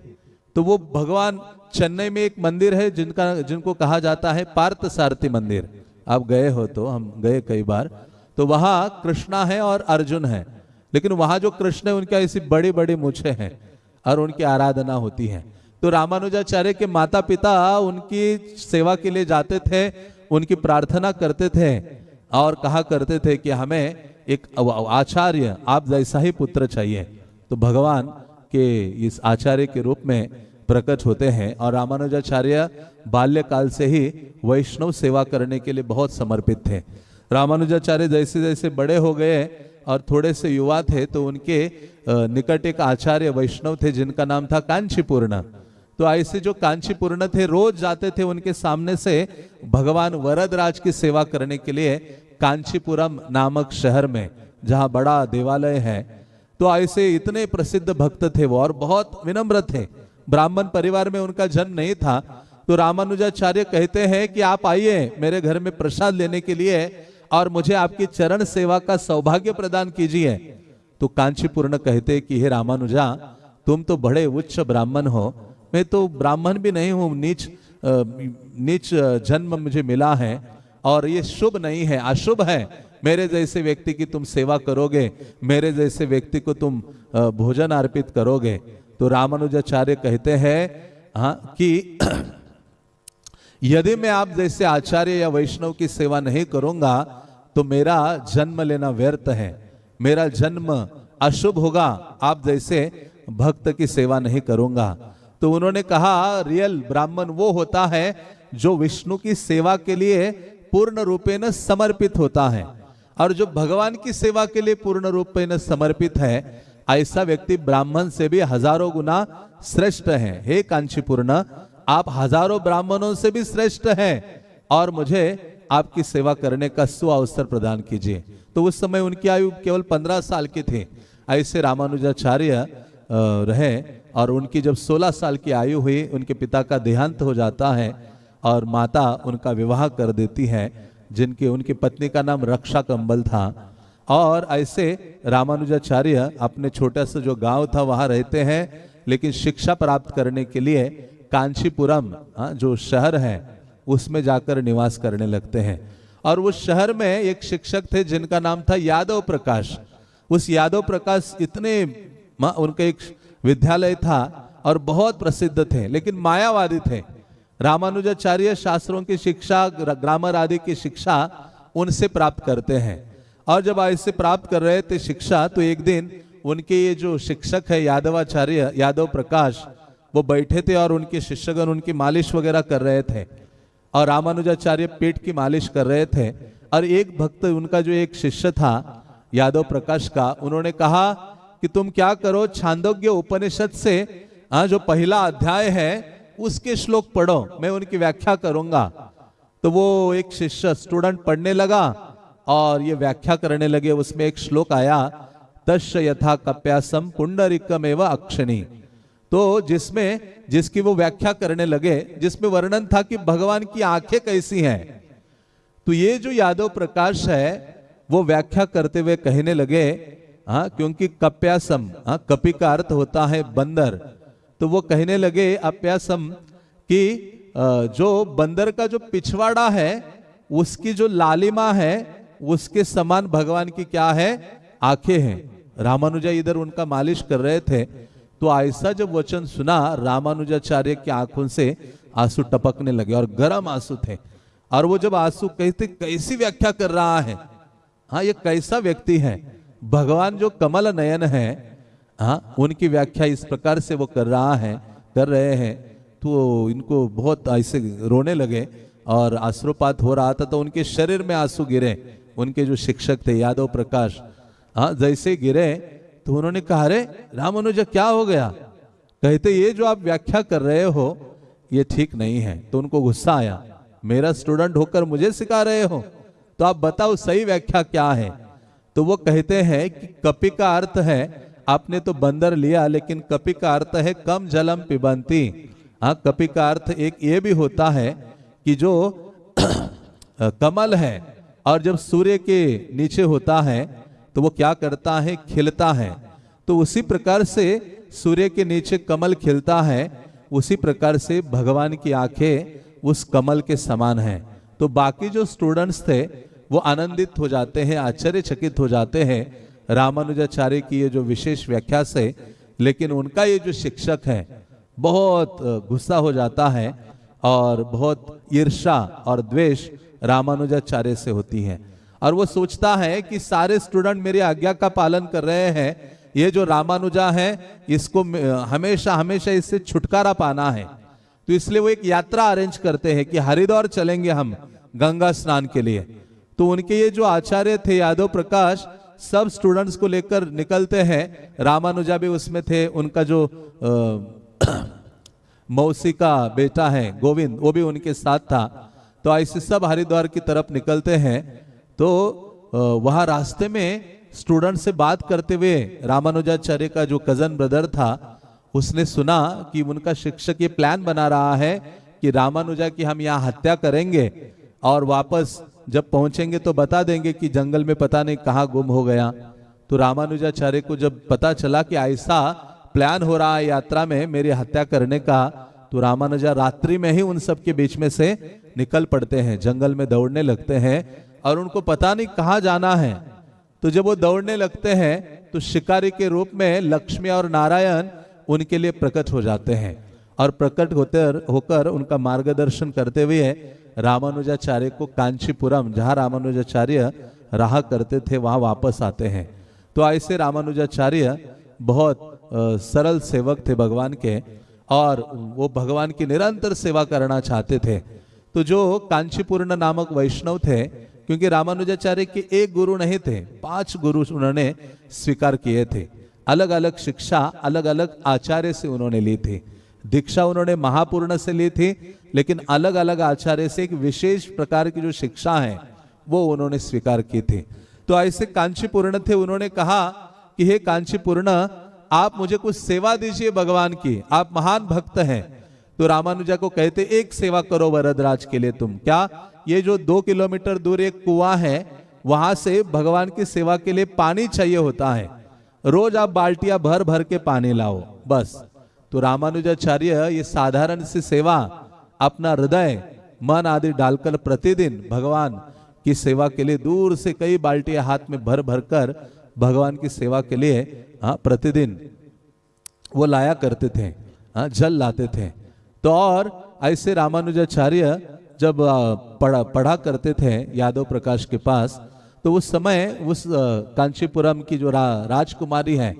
तो वो भगवान, चेन्नई में एक मंदिर है जिनको कहा जाता है पार्थ सारथी मंदिर, आप गए हो तो, हम गए कई बार, तो वहां कृष्णा है और अर्जुन है, लेकिन वहां जो कृष्ण है उनके ऐसी बड़ी बड़ी मूछें हैं और उनकी आराधना होती है। तो रामानुजाचार्य के माता पिता उनकी सेवा के लिए जाते थे, उनकी प्रार्थना करते थे और कहा करते थे कि हमें एक आचार्य आप जैसा ही पुत्र चाहिए। तो भगवान के इस आचार्य के रूप में प्रकट होते हैं और रामानुजाचार्य बाल्यकाल से ही वैष्णव सेवा करने के लिए बहुत समर्पित थे। रामानुजाचार्य जैसे जैसे बड़े हो गए और थोड़े से युवा थे तो उनके निकट एक आचार्य वैष्णव थे जिनका नाम था कांचीपूर्ण। तो ऐसे जो कांचीपूर्ण थे रोज जाते थे उनके सामने से भगवान वरदराज की सेवा करने के लिए कांचीपुरम नामक शहर में, जहाँ बड़ा देवालय है। तो ऐसे इतने प्रसिद्ध भक्त थे वो और बहुत विनम्र थे, ब्राह्मण परिवार में उनका जन्म नहीं था। तो रामानुजाचार्य कहते हैं कि आप आइए मेरे घर में प्रसाद लेने के लिए और मुझे आपकी चरण सेवा का सौभाग्य प्रदान कीजिए। तो कांचीपूर्ण कहते कि हे रामानुजा, तुम तो बड़े उच्च ब्राह्मण हो, मैं तो ब्राह्मण भी नहीं हूँ, नीच जन्म मुझे मिला है और ये शुभ नहीं है, अशुभ है मेरे जैसे व्यक्ति की तुम सेवा करोगे, मेरे जैसे व्यक्ति को तुम भोजन अर्पित करोगे। तो रामानुजाचार्य कहते हैं कि यदि मैं आप जैसे आचार्य या वैष्णव की सेवा नहीं करूंगा तो मेरा जन्म लेना व्यर्थ है, मेरा जन्म अशुभ होगा, आप जैसे भक्त की सेवा नहीं करूंगा। तो उन्होंने कहा रियल ब्राह्मण वो होता है जो विष्णु की सेवा के लिए पूर्ण रूपेण समर्पित होता है, और जो भगवान की सेवा के लिए पूर्ण रूपेण समर्पित है ऐसा व्यक्ति ब्राह्मण से भी हजारों गुना श्रेष्ठ है। हे कांचीपूर्ण, आप हजारों ब्राह्मणों से भी श्रेष्ठ हैं और मुझे आपकी सेवा करने का सुअवसर प्रदान कीजिए। तो उस समय उनकी आयु केवल 15 साल की थी। ऐसे रामानुजाचार्य रहे और उनकी जब 16 साल की आयु हुई उनके पिता का देहांत हो जाता है और माता उनका विवाह कर देती है, उनकी पत्नी का नाम रक्षा कंबल था। और ऐसे रामानुजाचार्य अपने छोटा सा जो गांव था वहां रहते हैं, लेकिन शिक्षा प्राप्त करने के लिए कांचीपुरम जो शहर है उसमें जाकर निवास करने लगते हैं। और उस शहर में एक शिक्षक थे जिनका नाम था यादव प्रकाश। उस यादव प्रकाश इतने उनका एक विद्यालय था और बहुत प्रसिद्ध थे, लेकिन मायावादी थे। रामानुजाचार्य शास्त्रों की शिक्षा, ग्रामर आदि की शिक्षा उनसे प्राप्त करते हैं। और जब ऐसे प्राप्त कर रहे थे शिक्षा, तो एक दिन उनके ये जो शिक्षक है यादवाचार्य यादव प्रकाश, वो बैठे थे और उनके शिष्यगण उनकी मालिश वगैरह कर रहे थे और रामानुजाचार्य पेट की मालिश कर रहे थे। और एक भक्त उनका जो एक शिष्य था यादव प्रकाश का, उन्होंने कहा कि तुम क्या करो, छांदोग्य उपनिषद से जो पहला अध्याय है उसके श्लोक पढ़ो, मैं उनकी व्याख्या करूंगा। तो वो एक शिष्य स्टूडेंट पढ़ने लगा और ये व्याख्या करने लगे। उसमें एक श्लोक आया, तस्य यथा कप्यासम पुंडरीकमेव अक्षिणी। तो जिसकी वो व्याख्या करने लगे, जिसमें वर्णन था कि भगवान की आंखें कैसी हैं। तो ये जो यादव प्रकाश है वो व्याख्या करते हुए कहने लगे, क्योंकि कप्यासम, कपि का अर्थ होता है बंदर, तो वो कहने लगे अप्यासम कि जो बंदर का जो पिछवाड़ा है उसकी जो लालिमा है उसके समान भगवान की क्या है, आंखें हैं। रामानुजा इधर उनका मालिश कर रहे थे, तो ऐसा जब वचन सुना, रामानुजाचार्य की आंखों से आंसू टपकने लगे और गर्म आंसू थे। और वो जब आंसू कहते, कैसी व्याख्या कर रहा है, ये कैसा व्यक्ति है, भगवान जो कमल नयन है, उनकी व्याख्या इस प्रकार से वो कर रहे हैं। तो इनको बहुत ऐसे रोने लगे और आश्रुपात हो रहा था, तो उनके शरीर में आंसू गिरे। उनके जो शिक्षक थे यादव प्रकाश, जैसे गिरे तो उन्होंने कहा, अरे रामानुजा क्या हो गया? कहते, ये जो आप व्याख्या कर रहे हो ये ठीक नहीं है। तो उनको गुस्सा आया, मेरा स्टूडेंट होकर मुझे सिखा रहे हो, तो आप बताओ सही व्याख्या क्या है। तो वो कहते हैं कि कपि का अर्थ है, आपने तो बंदर लिया, लेकिन कपि का अर्थ है कम जलम पिबंती। कपि का अर्थ एक ये भी होता है कि जो कमल है और जब सूर्य के नीचे होता है तो वो क्या करता है, खिलता है। तो उसी प्रकार से सूर्य के नीचे कमल खिलता है, उसी प्रकार से भगवान की आंखें उस कमल के समान है। तो बाकी जो स्टूडेंट्स थे वो आनंदित हो जाते हैं, आश्चर्यचकित हो जाते हैं रामानुजाचार्य की ये जो विशेष व्याख्या से। लेकिन उनका ये जो शिक्षक है बहुत गुस्सा हो जाता है और बहुत ईर्ष्या और द्वेष रामानुजाचार्य से होती है। और वो सोचता है कि सारे स्टूडेंट मेरी आज्ञा का पालन कर रहे हैं, ये जो रामानुजा है इसको हमेशा हमेशा इससे छुटकारा पाना है। तो इसलिए वो एक यात्रा अरेंज करते हैं कि हरिद्वार चलेंगे हम गंगा स्नान के लिए। तो उनके ये जो आचार्य थे यादव प्रकाश, सब स्टूडेंट्स को लेकर निकलते हैं। रामानुजा भी उसमें थे, उनका जो मौसी का बेटा है गोविंद, वो भी उनके साथ था। तो ऐसे सब हरिद्वार की तरफ निकलते हैं। तो वहां रास्ते में स्टूडेंट से बात करते हुए रामानुजाचार्य का जो कजन ब्रदर था, उसने सुना कि उनका शिक्षक ये प्लान बना रहा है कि रामानुजा की हम यहाँ हत्या करेंगे और वापस जब पहुंचेंगे तो बता देंगे कि जंगल में पता नहीं कहाँ गुम हो गया। तो रामानुजाचार्य को जब पता चला कि ऐसा प्लान हो रहा है यात्रा में मेरी हत्या करने का, तो रामानुजा रात्रि में ही उन सब के बीच में से निकल पड़ते हैं, जंगल में दौड़ने लगते हैं और उनको पता नहीं कहाँ जाना है। तो जब वो दौड़ने लगते हैं तो शिकारी के रूप में लक्ष्मी और नारायण उनके लिए प्रकट हो जाते हैं और प्रकट होकर उनका मार्गदर्शन करते हुए रामानुजाचार्य को कांचीपुरम, जहाँ रामानुजाचार्य रहा करते थे, वहाँ वापस आते हैं। तो ऐसे रामानुजाचार्य बहुत सरल सेवक थे भगवान के और वो भगवान की निरंतर सेवा करना चाहते थे। तो जो कांचीपुरम नामक वैष्णव थे, क्योंकि रामानुजाचार्य के एक गुरु नहीं थे, 5 गुरु उन्होंने स्वीकार किए थे। अलग अलग शिक्षा अलग अलग आचार्य से उन्होंने ली थी। दीक्षा उन्होंने महापूर्ण से ली थी, लेकिन अलग अलग आचार्य से एक विशेष प्रकार की जो शिक्षा है वो उन्होंने स्वीकार की थी। तो ऐसे कांचीपुरम थे, उन्होंने कहा कि हे कांचीपुरम, आप मुझे कुछ सेवा दीजिए भगवान की, आप महान भक्त हैं। तो रामानुजा को कहते, एक सेवा करो वरदराज के लिए तुम। क्या? ये जो 2 किलोमीटर दूर एक कुआं है, वहां से भगवान की सेवा के लिए पानी चाहिए होता है। रोज आप बाल्टियां भर भर के पानी लाओ बस। तो रामानुजाचार्य ये साधारण सी सेवा अपना हृदय मन आदि डालकर प्रतिदिन भगवान की सेवा के लिए दूर से कई बाल्टियां हाथ में भर भर कर भगवान की सेवा के लिए प्रतिदिन वो लाया करते थे, जल लाते थे। तो और ऐसे रामानुजाचार्य जब पढ़ा करते थे यादव प्रकाश के पास, तो उस समय उस कांचीपुरम की जो राजकुमारी है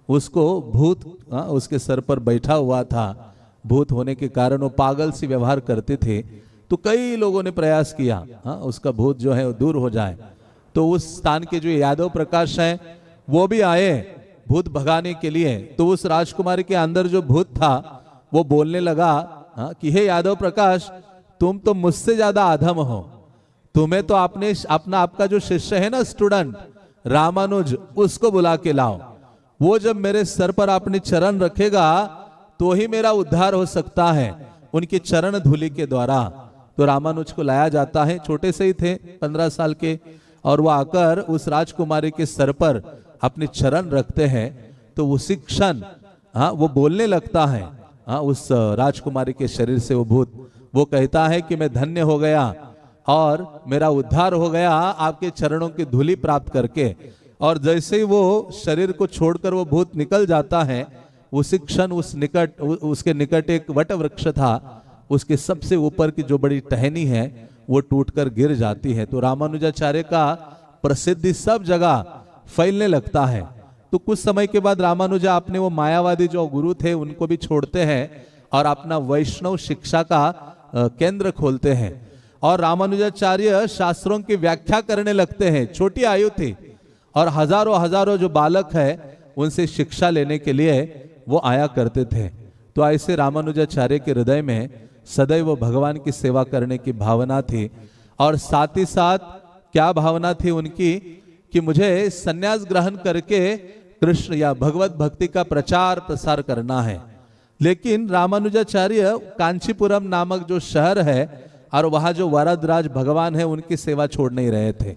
उसको भूत उसके सर पर बैठा हुआ था। भूत होने के कारण वो पागल सी व्यवहार करते थे। तो कई लोगों ने प्रयास किया उसका भूत जो है वो दूर हो जाए। तो उस स्थान के जो यादव प्रकाश हैं वो भी आए भूत भगाने के लिए। तो उस राजकुमारी के अंदर जो भूत था वो बोलने लगा कि हे यादव प्रकाश, तुम तो मुझसे ज्यादा अधम हो, तुम्हें तो आपका जो शिष्य है ना स्टूडेंट रामानुज, उसको बुला के लाओ। वो जब मेरे सर पर अपने चरण रखेगा तो ही मेरा उद्धार हो सकता है उनके चरण धूलि के द्वारा। तो रामानुज को लाया जाता है, छोटे से ही थे 15 साल के, और वो आकर उस राजकुमारी के सर पर अपने चरण रखते हैं। तो उसी क्षण वो बोलने लगता है उस राजकुमारी के शरीर से वो भूत। वो कहता है कि मैं धन्य हो गया और मेरा उद्धार हो गया आपके चरणों की धूलि प्राप्त करके। और जैसे ही वो शरीर को छोड़कर वो भूत निकल जाता है, उसी क्षण उसके निकट एक वट वृक्ष था, उसके सबसे ऊपर की जो बड़ी टहनी है वो टूटकर गिर जाती है। तो रामानुजाचार्य का प्रसिद्धि सब जगह फैलने लगता है। तो कुछ समय के बाद रामानुजा अपने वो मायावादी जो गुरु थे उनको भी छोड़ते हैं और अपना वैष्णव शिक्षा का केंद्र खोलते हैं। और रामानुजाचार्य शास्त्रों की व्याख्या करने लगते हैं। छोटी आयु थी और हजारों जो बालक है उनसे शिक्षा लेने के लिए वो आया करते थे। तो ऐसे रामानुजाचार्य के हृदय में सदैव भगवान की सेवा करने की भावना थी। और साथ ही साथ क्या भावना थी उनकी कि मुझे संन्यास ग्रहण करके कृष्ण या भगवत भक्ति का प्रचार प्रसार करना है। लेकिन रामानुजाचार्य कांचीपुरम नामक जो शहर है और वहां जो वरदराज भगवान है उनकी सेवा छोड़ नहीं रहे थे।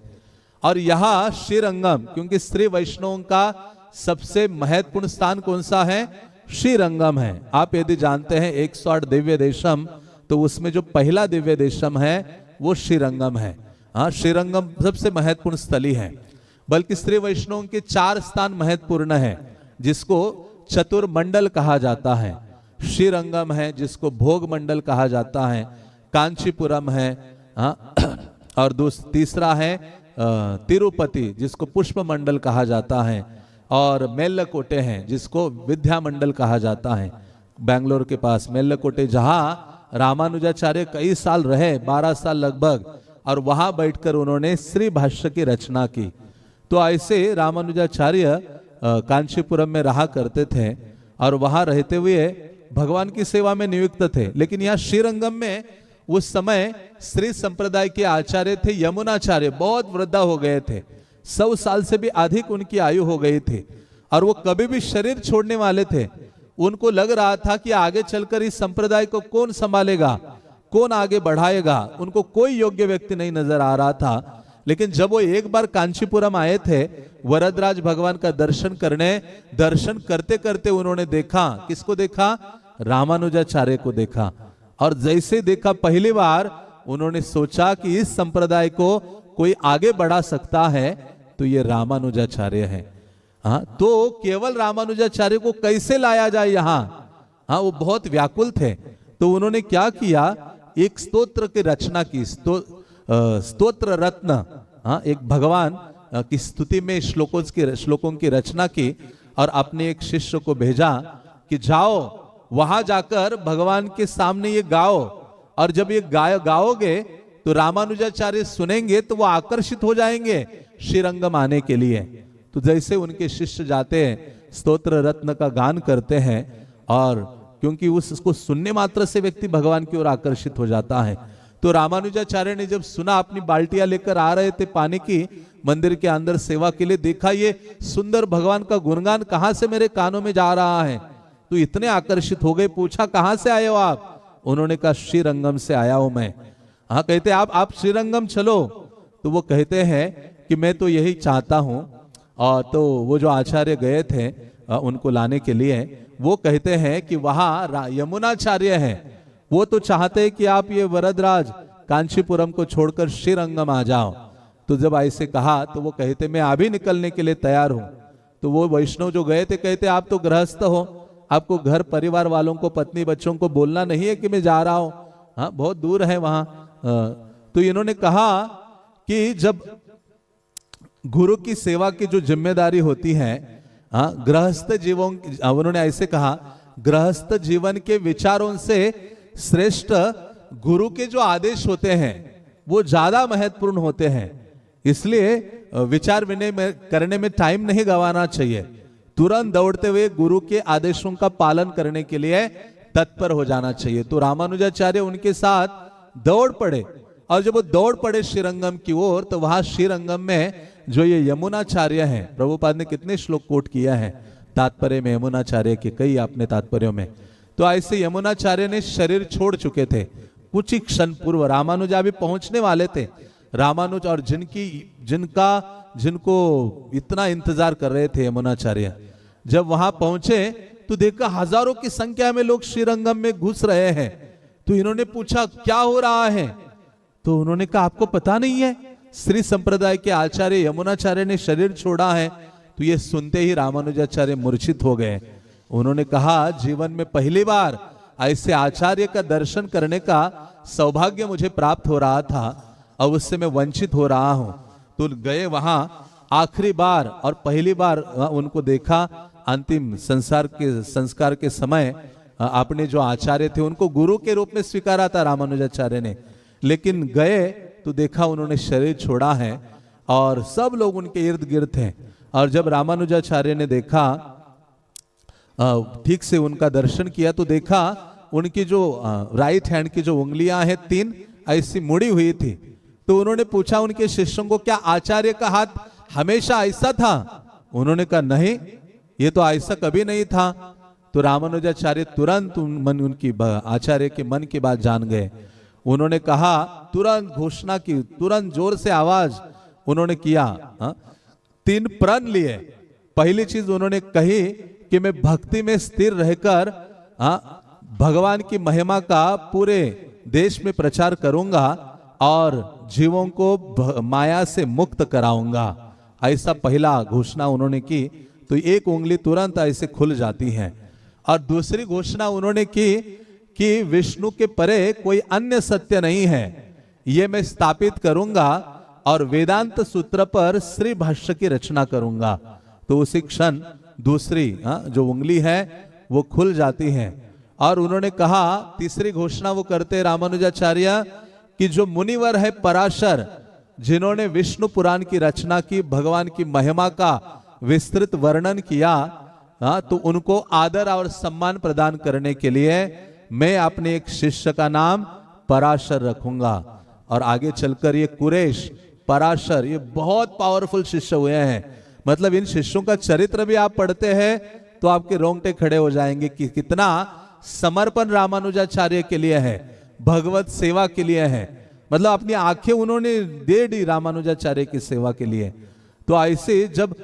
और यहाँ श्रीरंगम, क्योंकि स्त्री वैष्णवों का सबसे महत्वपूर्ण स्थान कौन सा है? श्रीरंगम है। आप यदि जानते हैं 108 दिव्य देशम, तो उसमें जो पहला दिव्य देशम है वो श्रीरंगम है। श्रीरंगम सबसे महत्वपूर्ण स्थली है। बल्कि स्त्री वैष्णवों के 4 स्थान महत्वपूर्ण है जिसको चतुर्मंडल कहा जाता है। श्रीरंगम है जिसको भोग मंडल कहा जाता है, कांचीपुरम है, और तीसरा है तिरुपति जिसको पुष्प मंडल कहा जाता है, और मेल्लकोटे हैं जिसको विद्या मंडल कहा जाता है। बेंगलोर के पास मेल्लकोटे, जहां रामानुजाचार्य कई साल रहे, 12 साल लगभग, और वहां बैठकर उन्होंने श्री भाष्य की रचना की। तो ऐसे रामानुजाचार्य कांचीपुरम में रहा करते थे और वहां रहते हुए भगवान की सेवा में नियुक्त थे। लेकिन यहाँ श्रीरंगम में उस समय श्री संप्रदाय के आचार्य थे यमुनाचार्य, बहुत वृद्ध हो गए थे, 100 साल से भी अधिक उनकी आयु हो गई थी, और वो कभी भी शरीर छोड़ने वाले थे। उनको लग रहा था कि आगे चलकर इस संप्रदाय को कौन संभालेगा, कौन आगे बढ़ाएगा। उनको कोई योग्य व्यक्ति नहीं नजर आ रहा था। लेकिन जब वो एक बार कांचीपुरम आए थे वरदराज भगवान का दर्शन करने, दर्शन करते करते उन्होंने देखा, किसको देखा? रामानुजाचार्य को देखा। और जैसे देखा पहली बार, उन्होंने सोचा कि इस संप्रदाय को कोई आगे बढ़ा सकता है तो ये रामानुजाचार्य है। तो केवल रामानुजाचार्य को कैसे लाया जाए यहाँ? वो बहुत व्याकुल थे। तो उन्होंने क्या किया, एक स्तोत्र की रचना की, स्तोत्र रत्न, एक भगवान की स्तुति में श्लोकों की रचना की, और अपने एक शिष्य को भेजा कि जाओ वहां जाकर भगवान के सामने ये गाओ, और जब ये गाओगे तो रामानुजाचार्य सुनेंगे तो वो आकर्षित हो जाएंगे श्रीरंगम आने के लिए। तो जैसे उनके शिष्य जाते हैं, स्तोत्र रत्न का गान करते हैं, और क्योंकि उसको सुनने मात्र से व्यक्ति भगवान की ओर आकर्षित हो जाता है। तो रामानुजाचार्य ने जब सुना, अपनी बाल्टियां लेकर आ रहे थे पानी की मंदिर के अंदर सेवा के लिए, देखा ये सुंदर भगवान का गुणगान कहां से मेरे कानों में जा रहा है, तो इतने आकर्षित हो गए। पूछा कहां से आए हो आप? उन्होंने कहा श्रीरंगम से आया हूं मैं। कहते आप श्रीरंगम चलो। तो वो कहते हैं कि मैं तो यही चाहता हूं। और तो वो जो आचार्य गए थे उनको लाने के लिए, वो कहते हैं कि वहां यमुनाचार्य हैं, वो तो चाहते हैं कि आप ये वरदराज कांचीपुरम को छोड़कर श्रीरंगम आ जाओ। तो जब ऐसे कहा तो वो कहते मैं अभी निकलने के लिए तैयार हूं। तो वो वैष्णव जो गए थे कहते आप तो गृहस्थ हो, आपको घर परिवार वालों को, पत्नी बच्चों को बोलना नहीं है कि मैं जा रहा हूं, हाँ बहुत दूर है वहां। तो इन्होंने कहा कि जब गुरु की सेवा की जो जिम्मेदारी होती है, हाँ गृहस्थ जीवों, उन्होंने ऐसे कहा गृहस्थ जीवन के विचारों से श्रेष्ठ गुरु के जो आदेश होते हैं वो ज्यादा महत्वपूर्ण होते हैं। इसलिए विचार विनिमय करने में टाइम नहीं गंवाना चाहिए, तुरंत दौड़ते हुए गुरु के आदेशों का पालन करने के लिए तत्पर हो जाना चाहिए। तो रामानुजाचार्य उनके साथ दौड़ पड़े, और जब वो दौड़ पड़े श्रीरंगम की ओर, तो वहां श्रीरंगम में जो ये यमुनाचार्य हैं, प्रभुपाद ने कितने श्लोक कोट किया है तात्पर्य में यमुनाचार्य के, कई आपने तात्पर्यों में। तो ऐसे यमुनाचार्य ने शरीर छोड़ चुके थे, कुछ ही क्षण पूर्व रामानुजा भी पहुंचने वाले थे। रामानुज और जिनको इतना इंतजार कर रहे थे यमुनाचार्य, जब वहां पहुंचे तो देखा हजारों की संख्या में लोग श्रीरंगम में घुस रहे हैं। तो इन्होंने पूछा क्या हो रहा है? तो उन्होंने कहा आपको पता नहीं है, श्री संप्रदाय के आचार्य यमुनाचार्य ने शरीर छोड़ा है। तो ये सुनते ही रामानुजाचार्य मूर्छित हो गए। उन्होंने कहा जीवन में पहली बार ऐसे आचार्य का दर्शन करने का सौभाग्य मुझे प्राप्त हो रहा था, और उससे मैं वंचित हो रहा हूं। तो गए वहां, आखिरी बार और पहली बार उनको देखा। अंतिम संस्कार के समय आपने जो आचार्य थे उनको गुरु के रूप में स्वीकारा था रामानुजाचार्य ने, लेकिन गए तो देखा उन्होंने शरीर छोड़ा है और सब लोग उनके इर्द गिर्द थे। और जब रामानुजाचार्य ने देखा, ठीक से उनका दर्शन किया, तो देखा उनकी जो राइट हैंड की जो उंगलियां हैं 3 ऐसी मुड़ी हुई थी। तो उन्होंने पूछा उनके शिष्यों को क्या आचार्य का हाथ हमेशा ऐसा था? उन्होंने कहा नहीं, ये तो ऐसा कभी नहीं था। तो रामानुजाचार्य तुरंत उनकी आचार्य के मन की बात जान गए। उन्होंने कहा, तुरंत घोषणा की, तुरंत जोर से आवाज उन्होंने किया, 3 प्रण लिए। पहली चीज उन्होंने कही कि मैं भक्ति में स्थिर रहकर भगवान की महिमा का पूरे देश में प्रचार करूंगा और जीवों को माया से मुक्त कराऊंगा। ऐसा पहला घोषणा उन्होंने की। तो एक उंगली तुरंत ऐसे खुल जाती है। और दूसरी घोषणा उन्होंने की कि विष्णु के परे कोई अन्य सत्य नहीं है, ये मैं स्थापित करूंगा और वेदांत सूत्र पर श्री भाष्य की रचना करूंगा। तो उसी क्षण दूसरी जो उंगली है वो खुल जाती है। और उन्होंने कहा, तीसरी घोषणा वो करते रामानुजाचार्य कि जो मुनिवर है पराशर, जिन्होंने विष्णु पुराण की रचना की, भगवान की महिमा का विस्तृत वर्णन किया, तो उनको आदर और सम्मान प्रदान करने के लिए मैं अपने एक शिष्य का नाम पराशर रखूंगा। और आगे चलकर ये कुरेश, पराशर, ये बहुत पावरफुल शिष्य हुए हैं। मतलब इन शिष्यों का चरित्र भी आप पढ़ते हैं तो आपके रोंगटे खड़े हो जाएंगे कि कितना समर्पण रामानुजाचार्य के लिए है, भगवत सेवा के लिए है। मतलब अपनी आंखें उन्होंने दे दी रामानुजाचार्य की सेवा के लिए। तो ऐसे जब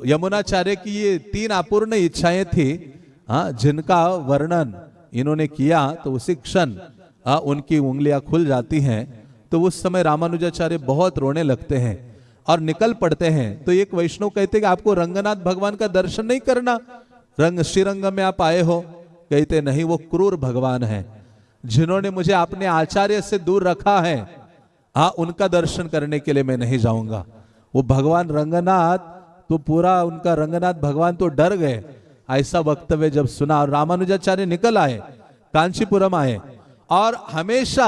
यमुनाचार्य की ये 3 अपूर्ण इच्छाएं थी, जिनका वर्णन इन्होंने किया, तो उसी क्षण उनकी उंगलियां खुल जाती हैं। तो उस समय रामानुजाचार्य बहुत रोने लगते हैं और निकल पड़ते हैं। तो एक वैष्णव कहते कि आपको रंगनाथ भगवान का दर्शन नहीं करना, श्रीरंगम में आप आए हो? कहते नहीं, वो क्रूर भगवान है जिन्होंने मुझे अपने आचार्य से दूर रखा है, उनका दर्शन करने के लिए मैं नहीं जाऊंगा। वो भगवान रंगनाथ, तो पूरा उनका रंगनाथ भगवान तो डर गए ऐसा वक्तव्य जब सुना। और रामानुजाचार्य निकल आए, कांचीपुरम आए, और हमेशा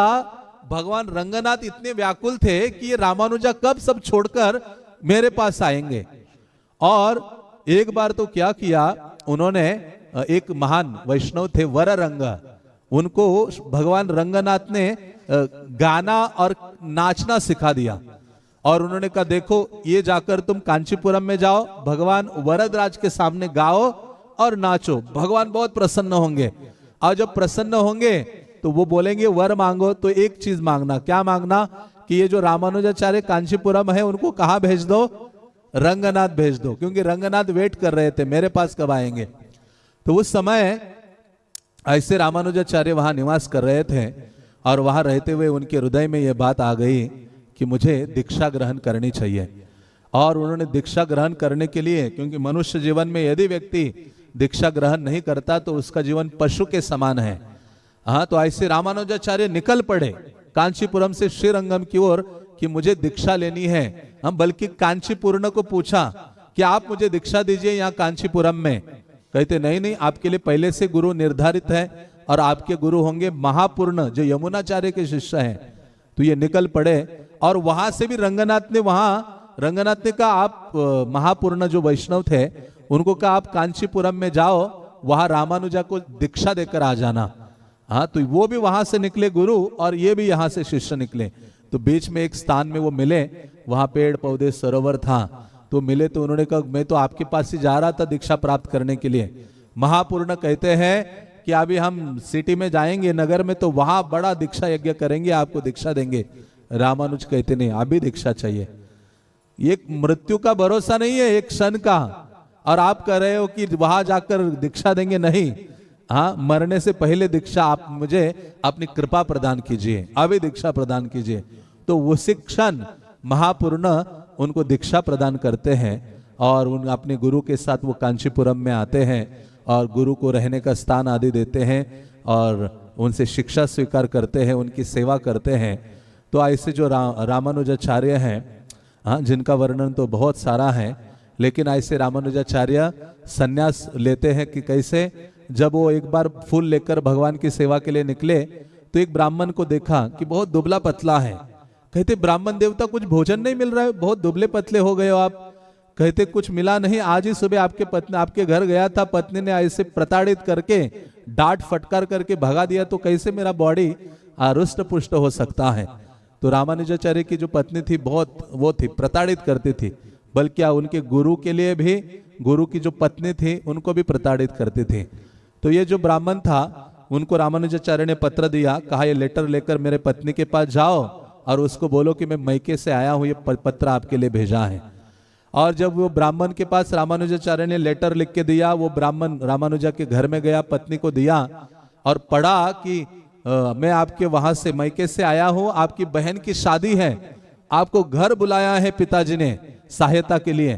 भगवान रंगनाथ इतने व्याकुल थे कि ये रामानुजा कब सब छोड़कर मेरे पास आएंगे। और एक बार तो क्या किया उन्होंने, एक महान वैष्णव थे वररंग, उनको भगवान रंगनाथ ने गाना और नाचना सिखा दिया। और उन्होंने कहा देखो, ये जाकर तुम कांचीपुरम में जाओ, भगवान वरदराज के सामने गाओ और नाचो, भगवान बहुत प्रसन्न होंगे। और जब प्रसन्न होंगे तो वो बोलेंगे वर मांगो। तो एक चीज मांगना, क्या मांगना? कि ये जो रामानुजाचार्य कांचीपुरम है उनको कहां भेज दो? रंगनाथ भेज दो, क्योंकि रंगनाथ वेट कर रहे थे मेरे पास कब आएंगे। तो उस समय ऐसे रामानुजाचार्य वहां निवास कर रहे थे और वहां रहते हुए उनके हृदय में यह बात आ गई कि मुझे दीक्षा ग्रहण करनी चाहिए। और उन्होंने दीक्षा ग्रहण करने के लिए, क्योंकि मनुष्य जीवन में यदि व्यक्ति दीक्षा ग्रहण नहीं करता तो उसका जीवन पशु के समान है। हाँ, तो ऐसे रामानुजाचार्य निकल पड़े कांचीपुरम से श्रीरंगम की ओर कि मुझे दीक्षा लेनी है। हम बल्कि कांचीपूर्ण को पूछा कि आप मुझे दीक्षा दीजिए यहाँ कांचीपुरम में। कहते नहीं नहीं, आपके लिए पहले से गुरु निर्धारित है और आपके गुरु होंगे महापूर्ण जो यमुनाचार्य के शिष्य हैं। तो ये निकल पड़े और वहां से भी रंगनाथ ने कहा आप महापूर्ण जो वैष्णव थे उनको कहा आप कांचीपुरम में जाओ, वहां रामानुजा को दीक्षा देकर आ जाना। हाँ, तो वो भी वहां से निकले गुरु और ये भी यहाँ से शिष्य निकले। तो बीच में एक स्थान में वो मिले, वहां पेड़ पौधे सरोवर था, तो मिले तो उन्होंने कहा मैं तो आपके पास ही जा रहा था दीक्षा प्राप्त करने के लिए। महापूर्ण कहते हैं कि अभी हम सिटी में जाएंगे नगर में, तो वहां बड़ा दीक्षा यज्ञ करेंगे, आपको दीक्षा देंगे। रामानुज कहते नहीं, अभी दीक्षा चाहिए। ये मृत्यु का भरोसा नहीं है एक क्षण का, और आप कह रहे हो कि वहां जाकर दीक्षा देंगे। नहीं, हाँ, मरने से पहले दीक्षा आप मुझे अपनी कृपा प्रदान कीजिए, अभी दीक्षा प्रदान कीजिए। तो उसी क्षण महापूर्ण उनको दीक्षा प्रदान करते हैं और उन अपने गुरु के साथ वो कांचीपुरम में आते हैं और गुरु को रहने का स्थान आदि देते हैं और उनसे शिक्षा स्वीकार करते हैं, उनकी सेवा करते हैं। तो ऐसे जो रामानुजाचार्य हैं, हाँ, जिनका वर्णन तो बहुत सारा है, लेकिन ऐसे रामानुजाचार्य संन्यास लेते हैं कि कैसे, जब वो एक बार फूल लेकर भगवान की सेवा के लिए निकले तो एक ब्राह्मण को देखा कि बहुत दुबला पतला है। कहते ब्राह्मण देवता कुछ भोजन नहीं मिल रहा है, बहुत दुबले पतले हो गए हो आप। कहते कुछ मिला नहीं, आज ही सुबह आपके घर गया था, पत्नी ने ऐसे प्रताड़ित करके डांट फटकार करके भगा दिया, तो कैसे मेरा बॉडी रुष्ट पुष्ट हो सकता है। तो रामानुजाचार्य की जो पत्नी थी बहुत वो थी, प्रताड़ित करती थी, बल्कि उनके गुरु के लिए भी, गुरु की जो पत्नी थी उनको भी प्रताड़ित करती थी। तो ये जो ब्राह्मण था उनको रामानुजाचार्य ने पत्र दिया, कहा ये लेटर लेकर मेरे पत्नी के पास जाओ और उसको बोलो कि मैं मैके से आया हूं, ये पत्र आपके लिए भेजा है। और जब वो ब्राह्मण के पास रामानुजाचार्य ने लेटर लिख के दिया, वो ब्राह्मण रामानुजा के घर में गया, पत्नी को दिया और पढ़ा कि मैं आपके वहां से मैके से आया हूं, आपकी बहन की शादी है, आपको घर बुलाया है पिताजी ने सहायता के लिए।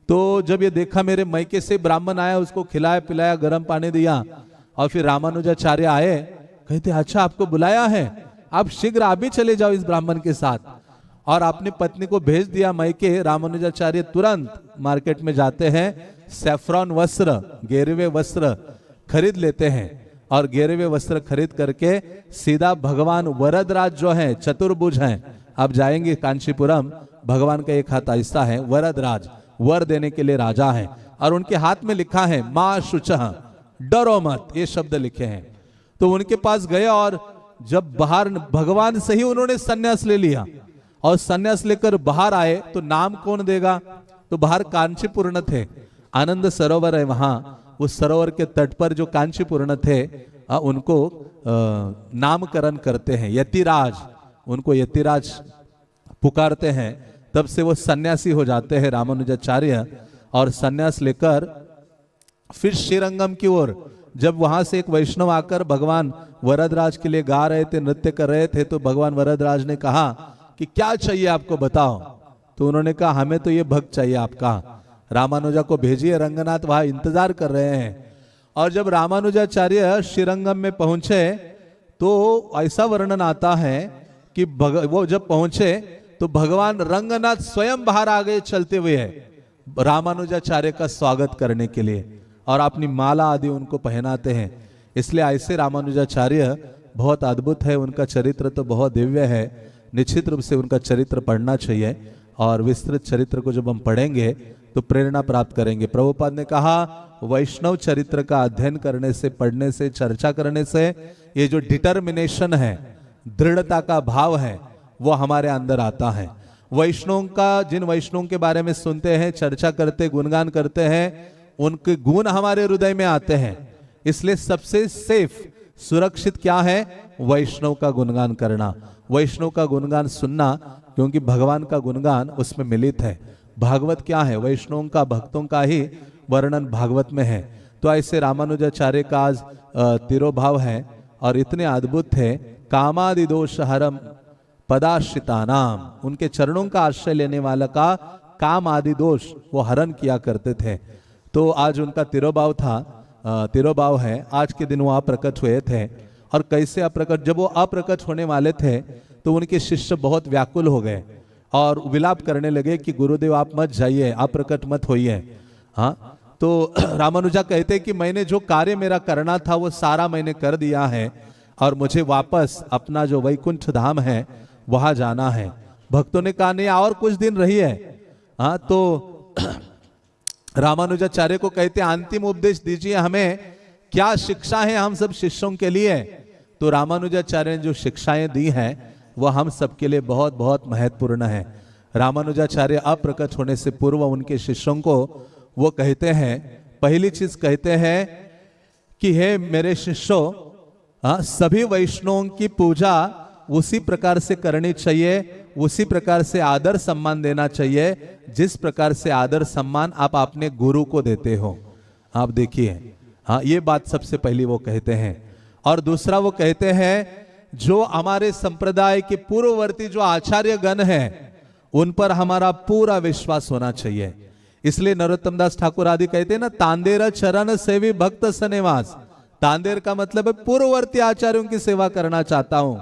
तो जब ये देखा मेरे मैके से ब्राह्मण आया, उसको खिलाया पिलाया, गर्म पानी दिया और फिर रामानुजाचार्य आए। कहते अच्छा आपको बुलाया है, आप शीघ्र आप भी चले जाओ इस ब्राह्मण के साथ। और अपनी पत्नी को भेज दिया मैके। रामानुजाचार्य तुरंत मार्केट में जाते हैं, सैफ्रॉन वस्त्र, गेरुवे वस्त्र खरीद लेते हैं और गेरुवे वस्त्र खरीद करके सीधा भगवान वरदराज जो है, चतुर्भुज हैं, आप जाएंगे कांचीपुरम, भगवान का एक हाथ ऐसा है, वरदराज, वर देने के लिए राजा है, और उनके हाथ में लिखा है मां शुचः, डरो मत, ये शब्द लिखे हैं। तो उनके पास गए और जब बाहर भगवान से ही उन्होंने सन्यास ले लिया और सन्यास लेकर बाहर आए तो नाम कौन देगा। तो बाहर कांचीपूर्ण थे, आनंद सरोवर है वहां, उस सरोवर के तट पर जो कांचीपूर्ण थे उनको नामकरण करते हैं, यतिराज, उनको यतिराज पुकारते हैं। तब से वो सन्यासी हो जाते हैं रामानुजाचार्य और सन्यास लेकर फिर श्रीरंगम की ओर। जब वहां से एक वैष्णव आकर भगवान वरदराज के लिए गा रहे थे, नृत्य कर रहे थे, तो भगवान वरदराज ने कहा कि क्या चाहिए आपको बताओ। तो उन्होंने कहा हमें तो ये भक्त चाहिए आपका, रामानुजा को भेजिए, रंगनाथ वहां इंतजार कर रहे हैं। और जब रामानुजाचार्य श्रीरंगम में पहुंचे तो ऐसा वर्णन आता है कि वो जब पहुंचे तो भगवान रंगनाथ स्वयं बाहर आ गए चलते हुए रामानुजाचार्य का स्वागत करने के लिए और अपनी माला आदि उनको पहनाते हैं। इसलिए ऐसे रामानुजाचार्य बहुत अद्भुत है, उनका चरित्र तो बहुत दिव्य है। निश्चित रूप से उनका चरित्र पढ़ना चाहिए और विस्तृत चरित्र को जब हम पढ़ेंगे तो प्रेरणा प्राप्त करेंगे। प्रभुपाद ने कहा वैष्णव चरित्र का अध्ययन करने से, पढ़ने से, चर्चा करने से ये जो डिटर्मिनेशन है, दृढ़ता का भाव है, वो हमारे अंदर आता है। वैष्णवों का, जिन वैष्णवों के बारे में सुनते हैं, चर्चा करते, गुणगान करते हैं, उनके गुण हमारे हृदय में आते हैं। इसलिए सबसे सेफ, सुरक्षित क्या है? वैष्णव का गुणगान करना, वैष्णव का गुणगान सुनना, क्योंकि भगवान का गुणगान उसमें मिलित है। भागवत क्या है? वैष्णवों का, भक्तों का ही वर्णन भागवत में है। तो ऐसे रामानुजाचार्य का आज तिरोभाव है और इतने अद्भुत थे। कामादि दोष हरम पदाश्रितानाम, उनके चरणों का आश्रय लेने वाला का काम आदि दोष वो हरण किया करते थे। तो आज उनका तिरोभाव था, तिरोभाव है। आज के दिन वो अप्रकट हुए थे और कैसे अप्रकट, जब वो अप्रकट होने वाले थे तो उनके शिष्य बहुत व्याकुल हो गए और विलाप करने लगे कि गुरुदेव आप मत जाइए, अप्रकट मत होइए। हाँ, तो रामानुजा कहते कि मैंने जो कार्य मेरा करना था वो सारा मैंने कर दिया है और मुझे वापस अपना जो वैकुंठ धाम है वहां जाना है। भक्तों ने कहा नहीं और कुछ दिन रही है। हाँ, तो रामानुजाचार्य को कहते अंतिम उपदेश दीजिए, हमें क्या शिक्षा है हम सब शिष्यों के लिए। तो रामानुजाचार्य ने जो शिक्षाएं दी हैं वह हम सबके लिए बहुत बहुत महत्वपूर्ण है। रामानुजाचार्य अप्रकट होने से पूर्व उनके शिष्यों को वो कहते हैं, पहली चीज कहते हैं कि हे मेरे शिष्यों, सभी वैष्णवों की पूजा उसी प्रकार से करनी चाहिए, उसी प्रकार से आदर सम्मान देना चाहिए जिस प्रकार से आदर सम्मान आप अपने गुरु को देते हो। आप देखिए, हाँ, ये बात सबसे पहली वो कहते हैं। और दूसरा वो कहते हैं जो हमारे संप्रदाय के पूर्ववर्ती जो आचार्य गण हैं उन पर हमारा पूरा विश्वास होना चाहिए। इसलिए नरोत्तम दास ठाकुर आदि कहते हैं ना, तांदेर चरण सेवी भक्त सनिवास। तांदेर का मतलब है पूर्ववर्ती आचार्यों की सेवा करना चाहता हूं,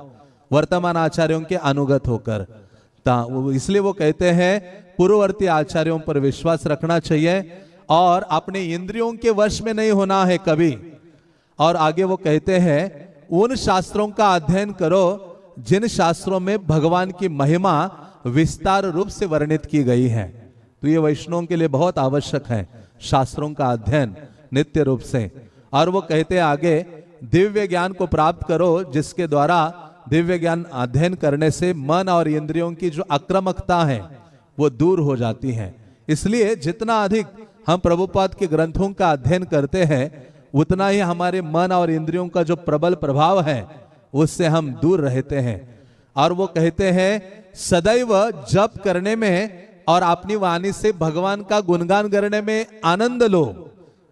वर्तमान आचार्यों के अनुगत होकर। इसलिए वो कहते हैं पूर्ववर्ती आचार्यों पर विश्वास रखना चाहिए और अपने इंद्रियों के वश में नहीं होना है कभी। और आगे वो कहते हैं उन शास्त्रों का अध्ययन करो जिन शास्त्रों में भगवान की महिमा विस्तार रूप से वर्णित की गई है। तो ये वैष्णवों के लिए बहुत आवश्यक है, शास्त्रों का अध्ययन नित्य रूप से। और वो कहते आगे दिव्य ज्ञान को प्राप्त करो जिसके द्वारा दिव्य ज्ञान अध्ययन करने से मन और इंद्रियों की जो आक्रामकता है वो दूर हो जाती है। इसलिए जितना अधिक हम प्रभुपाद के ग्रंथों का अध्ययन करते हैं उतना ही हमारे मन और इंद्रियों का जो प्रबल प्रभाव है उससे हम दूर रहते हैं। और वो कहते हैं सदैव जप करने में और अपनी वाणी से भगवान का गुणगान करने में आनंद लो।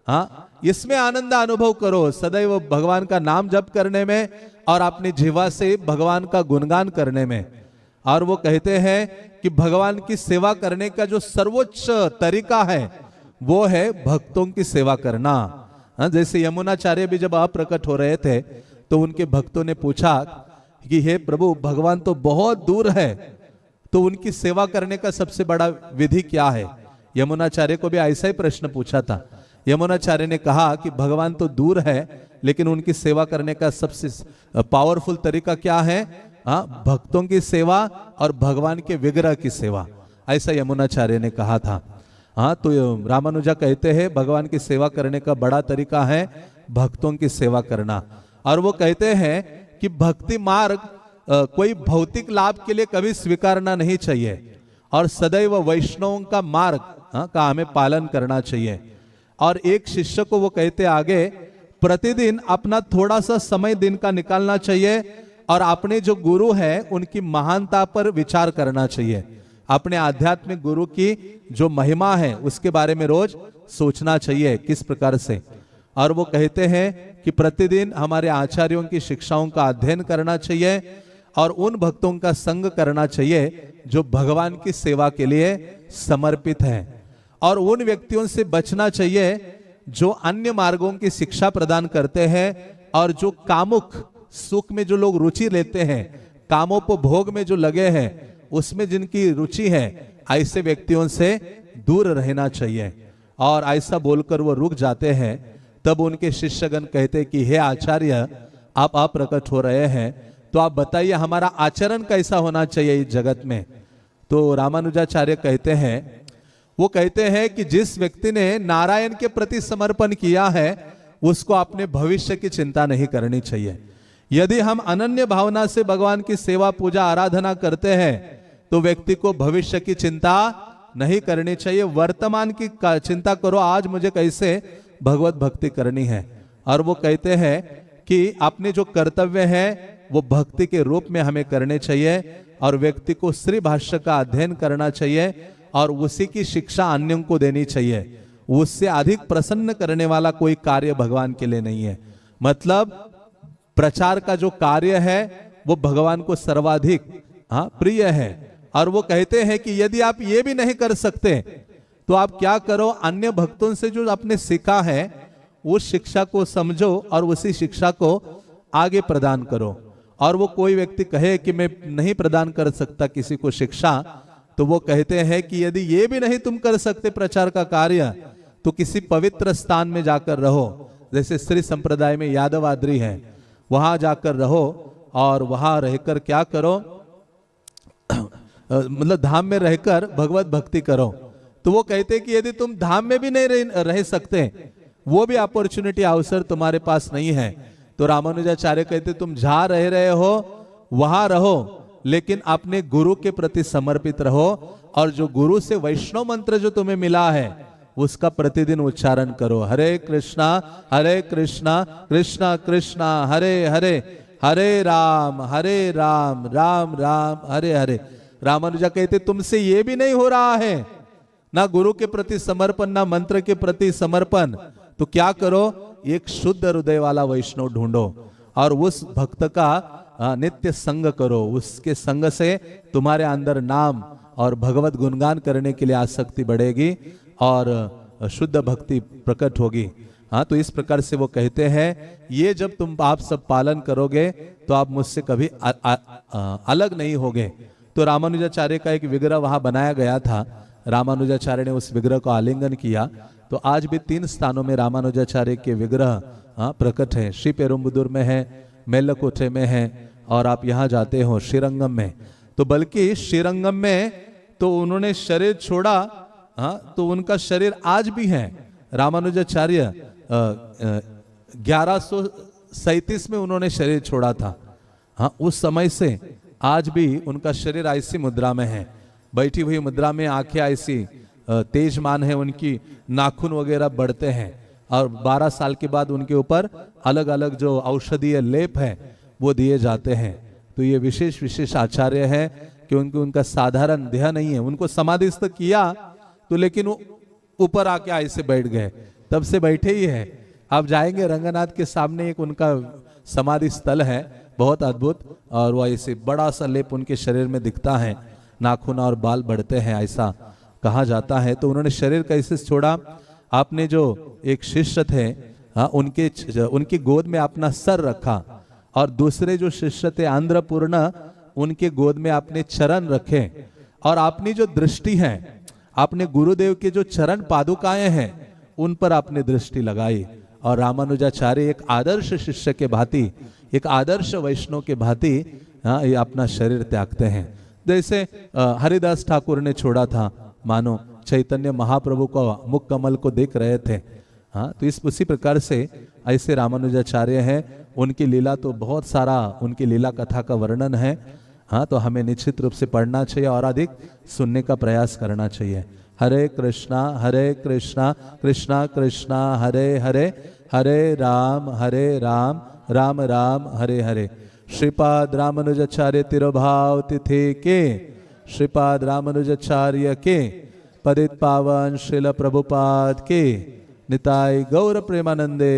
हाँ, इसमें आनंद अनुभव करो, सदैव भगवान का नाम जप करने में और अपनी जीवा से भगवान का गुणगान करने में। और वो कहते हैं कि भगवान की सेवा करने का जो सर्वोच्च तरीका है वो है भक्तों की सेवा करना। हाँ, जैसे यमुनाचार्य भी जब अप्रकट हो रहे थे तो उनके भक्तों ने पूछा कि हे प्रभु, भगवान तो बहुत दूर है, तो उनकी सेवा करने का सबसे बड़ा विधि क्या है। यमुनाचार्य को भी ऐसा ही प्रश्न पूछा था। यमुनाचार्य ने कहा कि भगवान तो दूर है लेकिन उनकी सेवा करने का सबसे पावरफुल तरीका क्या है, हाँ, भक्तों की सेवा और भगवान के विग्रह की सेवा, ऐसा यमुनाचार्य ने कहा था। हाँ, तो रामानुजा कहते हैं भगवान की सेवा करने का बड़ा तरीका है भक्तों की सेवा करना। और वो कहते हैं कि भक्ति मार्ग कोई भौतिक लाभ के लिए कभी स्वीकारना नहीं चाहिए और सदैव वैष्णवों का मार्ग का हमें पालन करना चाहिए। और एक शिष्य को वो कहते आगे प्रतिदिन अपना थोड़ा सा समय दिन का निकालना चाहिए और अपने जो गुरु है उनकी महानता पर विचार करना चाहिए। अपने आध्यात्मिक गुरु की जो महिमा है उसके बारे में रोज सोचना चाहिए किस प्रकार से। और वो कहते हैं कि प्रतिदिन हमारे आचार्यों की शिक्षाओं का अध्ययन करना चाहिए और उन भक्तों का संग करना चाहिए जो भगवान की सेवा के लिए समर्पित हैं। और उन व्यक्तियों से बचना चाहिए जो अन्य मार्गों की शिक्षा प्रदान करते हैं और जो कामुक सुख में जो लोग रुचि लेते हैं, कामोपभोग में जो लगे हैं, उसमें जिनकी रुचि है, ऐसे व्यक्तियों से दूर रहना चाहिए। और ऐसा बोलकर वो रुक जाते हैं। तब उनके शिष्यगण कहते कि हे आचार्य, आप अप्रकट हो रहे हैं तो आप बताइए हमारा आचरण कैसा होना चाहिए इस जगत में। तो रामानुजाचार्य कहते हैं, वो कहते हैं कि जिस व्यक्ति ने नारायण के प्रति समर्पण किया है उसको अपने भविष्य की चिंता नहीं करनी चाहिए। यदि हम अनन्य भावना से भगवान की सेवा पूजा आराधना करते हैं तो व्यक्ति को भविष्य की चिंता नहीं करनी चाहिए, वर्तमान की चिंता करो, आज मुझे कैसे भगवत भक्ति करनी है। और वो कहते हैं कि अपने जो कर्तव्य है वो भक्ति के रूप में हमें करने चाहिए और व्यक्ति को श्री भाष्य का अध्ययन करना चाहिए और उसी की शिक्षा अन्यों को देनी चाहिए। उससे अधिक प्रसन्न करने वाला कोई कार्य भगवान के लिए नहीं है। मतलब प्रचार का जो कार्य है वो भगवान को सर्वाधिक प्रिय है। और वो कहते हैं कि यदि आप ये भी नहीं कर सकते तो आप क्या करो, अन्य भक्तों से जो आपने सीखा है उस शिक्षा को समझो और उसी शिक्षा को आगे प्रदान करो। और वो कोई व्यक्ति कहे कि मैं नहीं प्रदान कर सकता किसी को शिक्षा, तो वो कहते हैं कि यदि ये भी नहीं तुम कर सकते प्रचार का कार्य, तो किसी पवित्र स्थान में जाकर रहो। जैसे श्री संप्रदाय में यादवाद्री है, वहां जाकर रहो और वहां रहकर क्या करो, मतलब धाम में रहकर भगवत भक्ति करो। तो वो कहते हैं कि यदि तुम धाम में भी नहीं रह सकते, वो भी अपॉर्चुनिटी अवसर तुम्हारे पास नहीं है, तो रामानुजाचार्य कहते तुम जहां रह रहे हो वहां रहो, लेकिन अपने गुरु के प्रति समर्पित रहो। और जो गुरु से वैष्णव मंत्र जो तुम्हें मिला है उसका प्रतिदिन उच्चारण करो। हरे कृष्णा कृष्णा कृष्णा हरे हरे, हरे राम राम राम हरे हरे। रामानुजा कहते तुमसे ये भी नहीं हो रहा है, ना गुरु के प्रति समर्पण ना मंत्र के प्रति समर्पण, तो क्या करो, एक शुद्ध हृदय वाला वैष्णव ढूंढो और उस भक्त का नित्य संग करो। उसके संग से तुम्हारे अंदर नाम और भगवत गुणगान करने के लिए आसक्ति बढ़ेगी और शुद्ध भक्ति प्रकट होगी। तो इस प्रकार से वो कहते हैं ये जब तुम आप सब पालन करोगे तो आप मुझसे कभी अलग नहीं होगे। तो रामानुजाचार्य का एक विग्रह वहां बनाया गया था, रामानुजाचार्य ने उस विग्रह को आलिंगन किया। तो आज भी 3 स्थानों में रामानुजाचार्य के विग्रह प्रकट है। श्री पेरुम्बुदूर में है, मेल्लकोटे में है, और आप यहाँ जाते हो श्रीरंगम में। तो बल्कि श्रीरंगम में तो उन्होंने शरीर छोड़ा, तो उनका शरीर आज भी है। रामानुजाचार्य 1137 में उन्होंने शरीर छोड़ा था। उस समय से आज भी उनका शरीर ऐसी मुद्रा में है, बैठी हुई मुद्रा में, आंखें ऐसी तेजमान है, उनकी नाखून वगैरह बढ़ते हैं और 12 साल के बाद उनके ऊपर अलग अलग जो औषधीय लेप है वो दिए जाते हैं। तो ये विशेष आचार्य है क्योंकि उनका साधारण देह नहीं है। उनको समाधिस्थ किया तो लेकिन वो ऊपर आके ऐसे बैठ गए, तब से बैठे ही है। आप जाएंगे रंगनाथ के सामने एक उनका समाधि स्थल है, बहुत अद्भुत, और वो ऐसे बड़ा सा लेप उनके शरीर में दिखता है, नाखून और बाल बढ़ते हैं ऐसा कहा जाता है। तो उन्होंने शरीर कैसे छोड़ा, आपने जो एक शिष्य थे उनकी गोद में अपना सर रखा और दूसरे जो शिष्य थे आंध्रपूर्ण, उनके गोद में आपने चरण रखे और अपनी जो दृष्टि है आपने गुरुदेव के जो चरण पादुकाएं हैं उन पर आपने दृष्टि लगाई। और रामानुजाचार्य एक आदर्श शिष्य के भांति, एक आदर्श वैष्णव के भांति ये अपना शरीर त्यागते हैं। जैसे हरिदास ठाकुर ने छोड़ा था, मानो चैतन्य महाप्रभु को मुख कमल को देख रहे थे। तो इस उसी प्रकार से ऐसे रामानुजाचार्य हैं। उनकी लीला तो बहुत सारा, उनकी लीला कथा का वर्णन है। तो हमें निश्चित रूप से पढ़ना चाहिए और अधिक सुनने का प्रयास करना चाहिए। हरे कृष्णा कृष्णा कृष्णा हरे हरे, हरे राम राम राम हरे हरे। श्रीपाद रामानुजाचार्य तिरुभाव तिथि के, श्रीपाद रामानुजाचार्य के पतित पावन श्रील प्रभुपाद के निताय गौर प्रेमानंदे।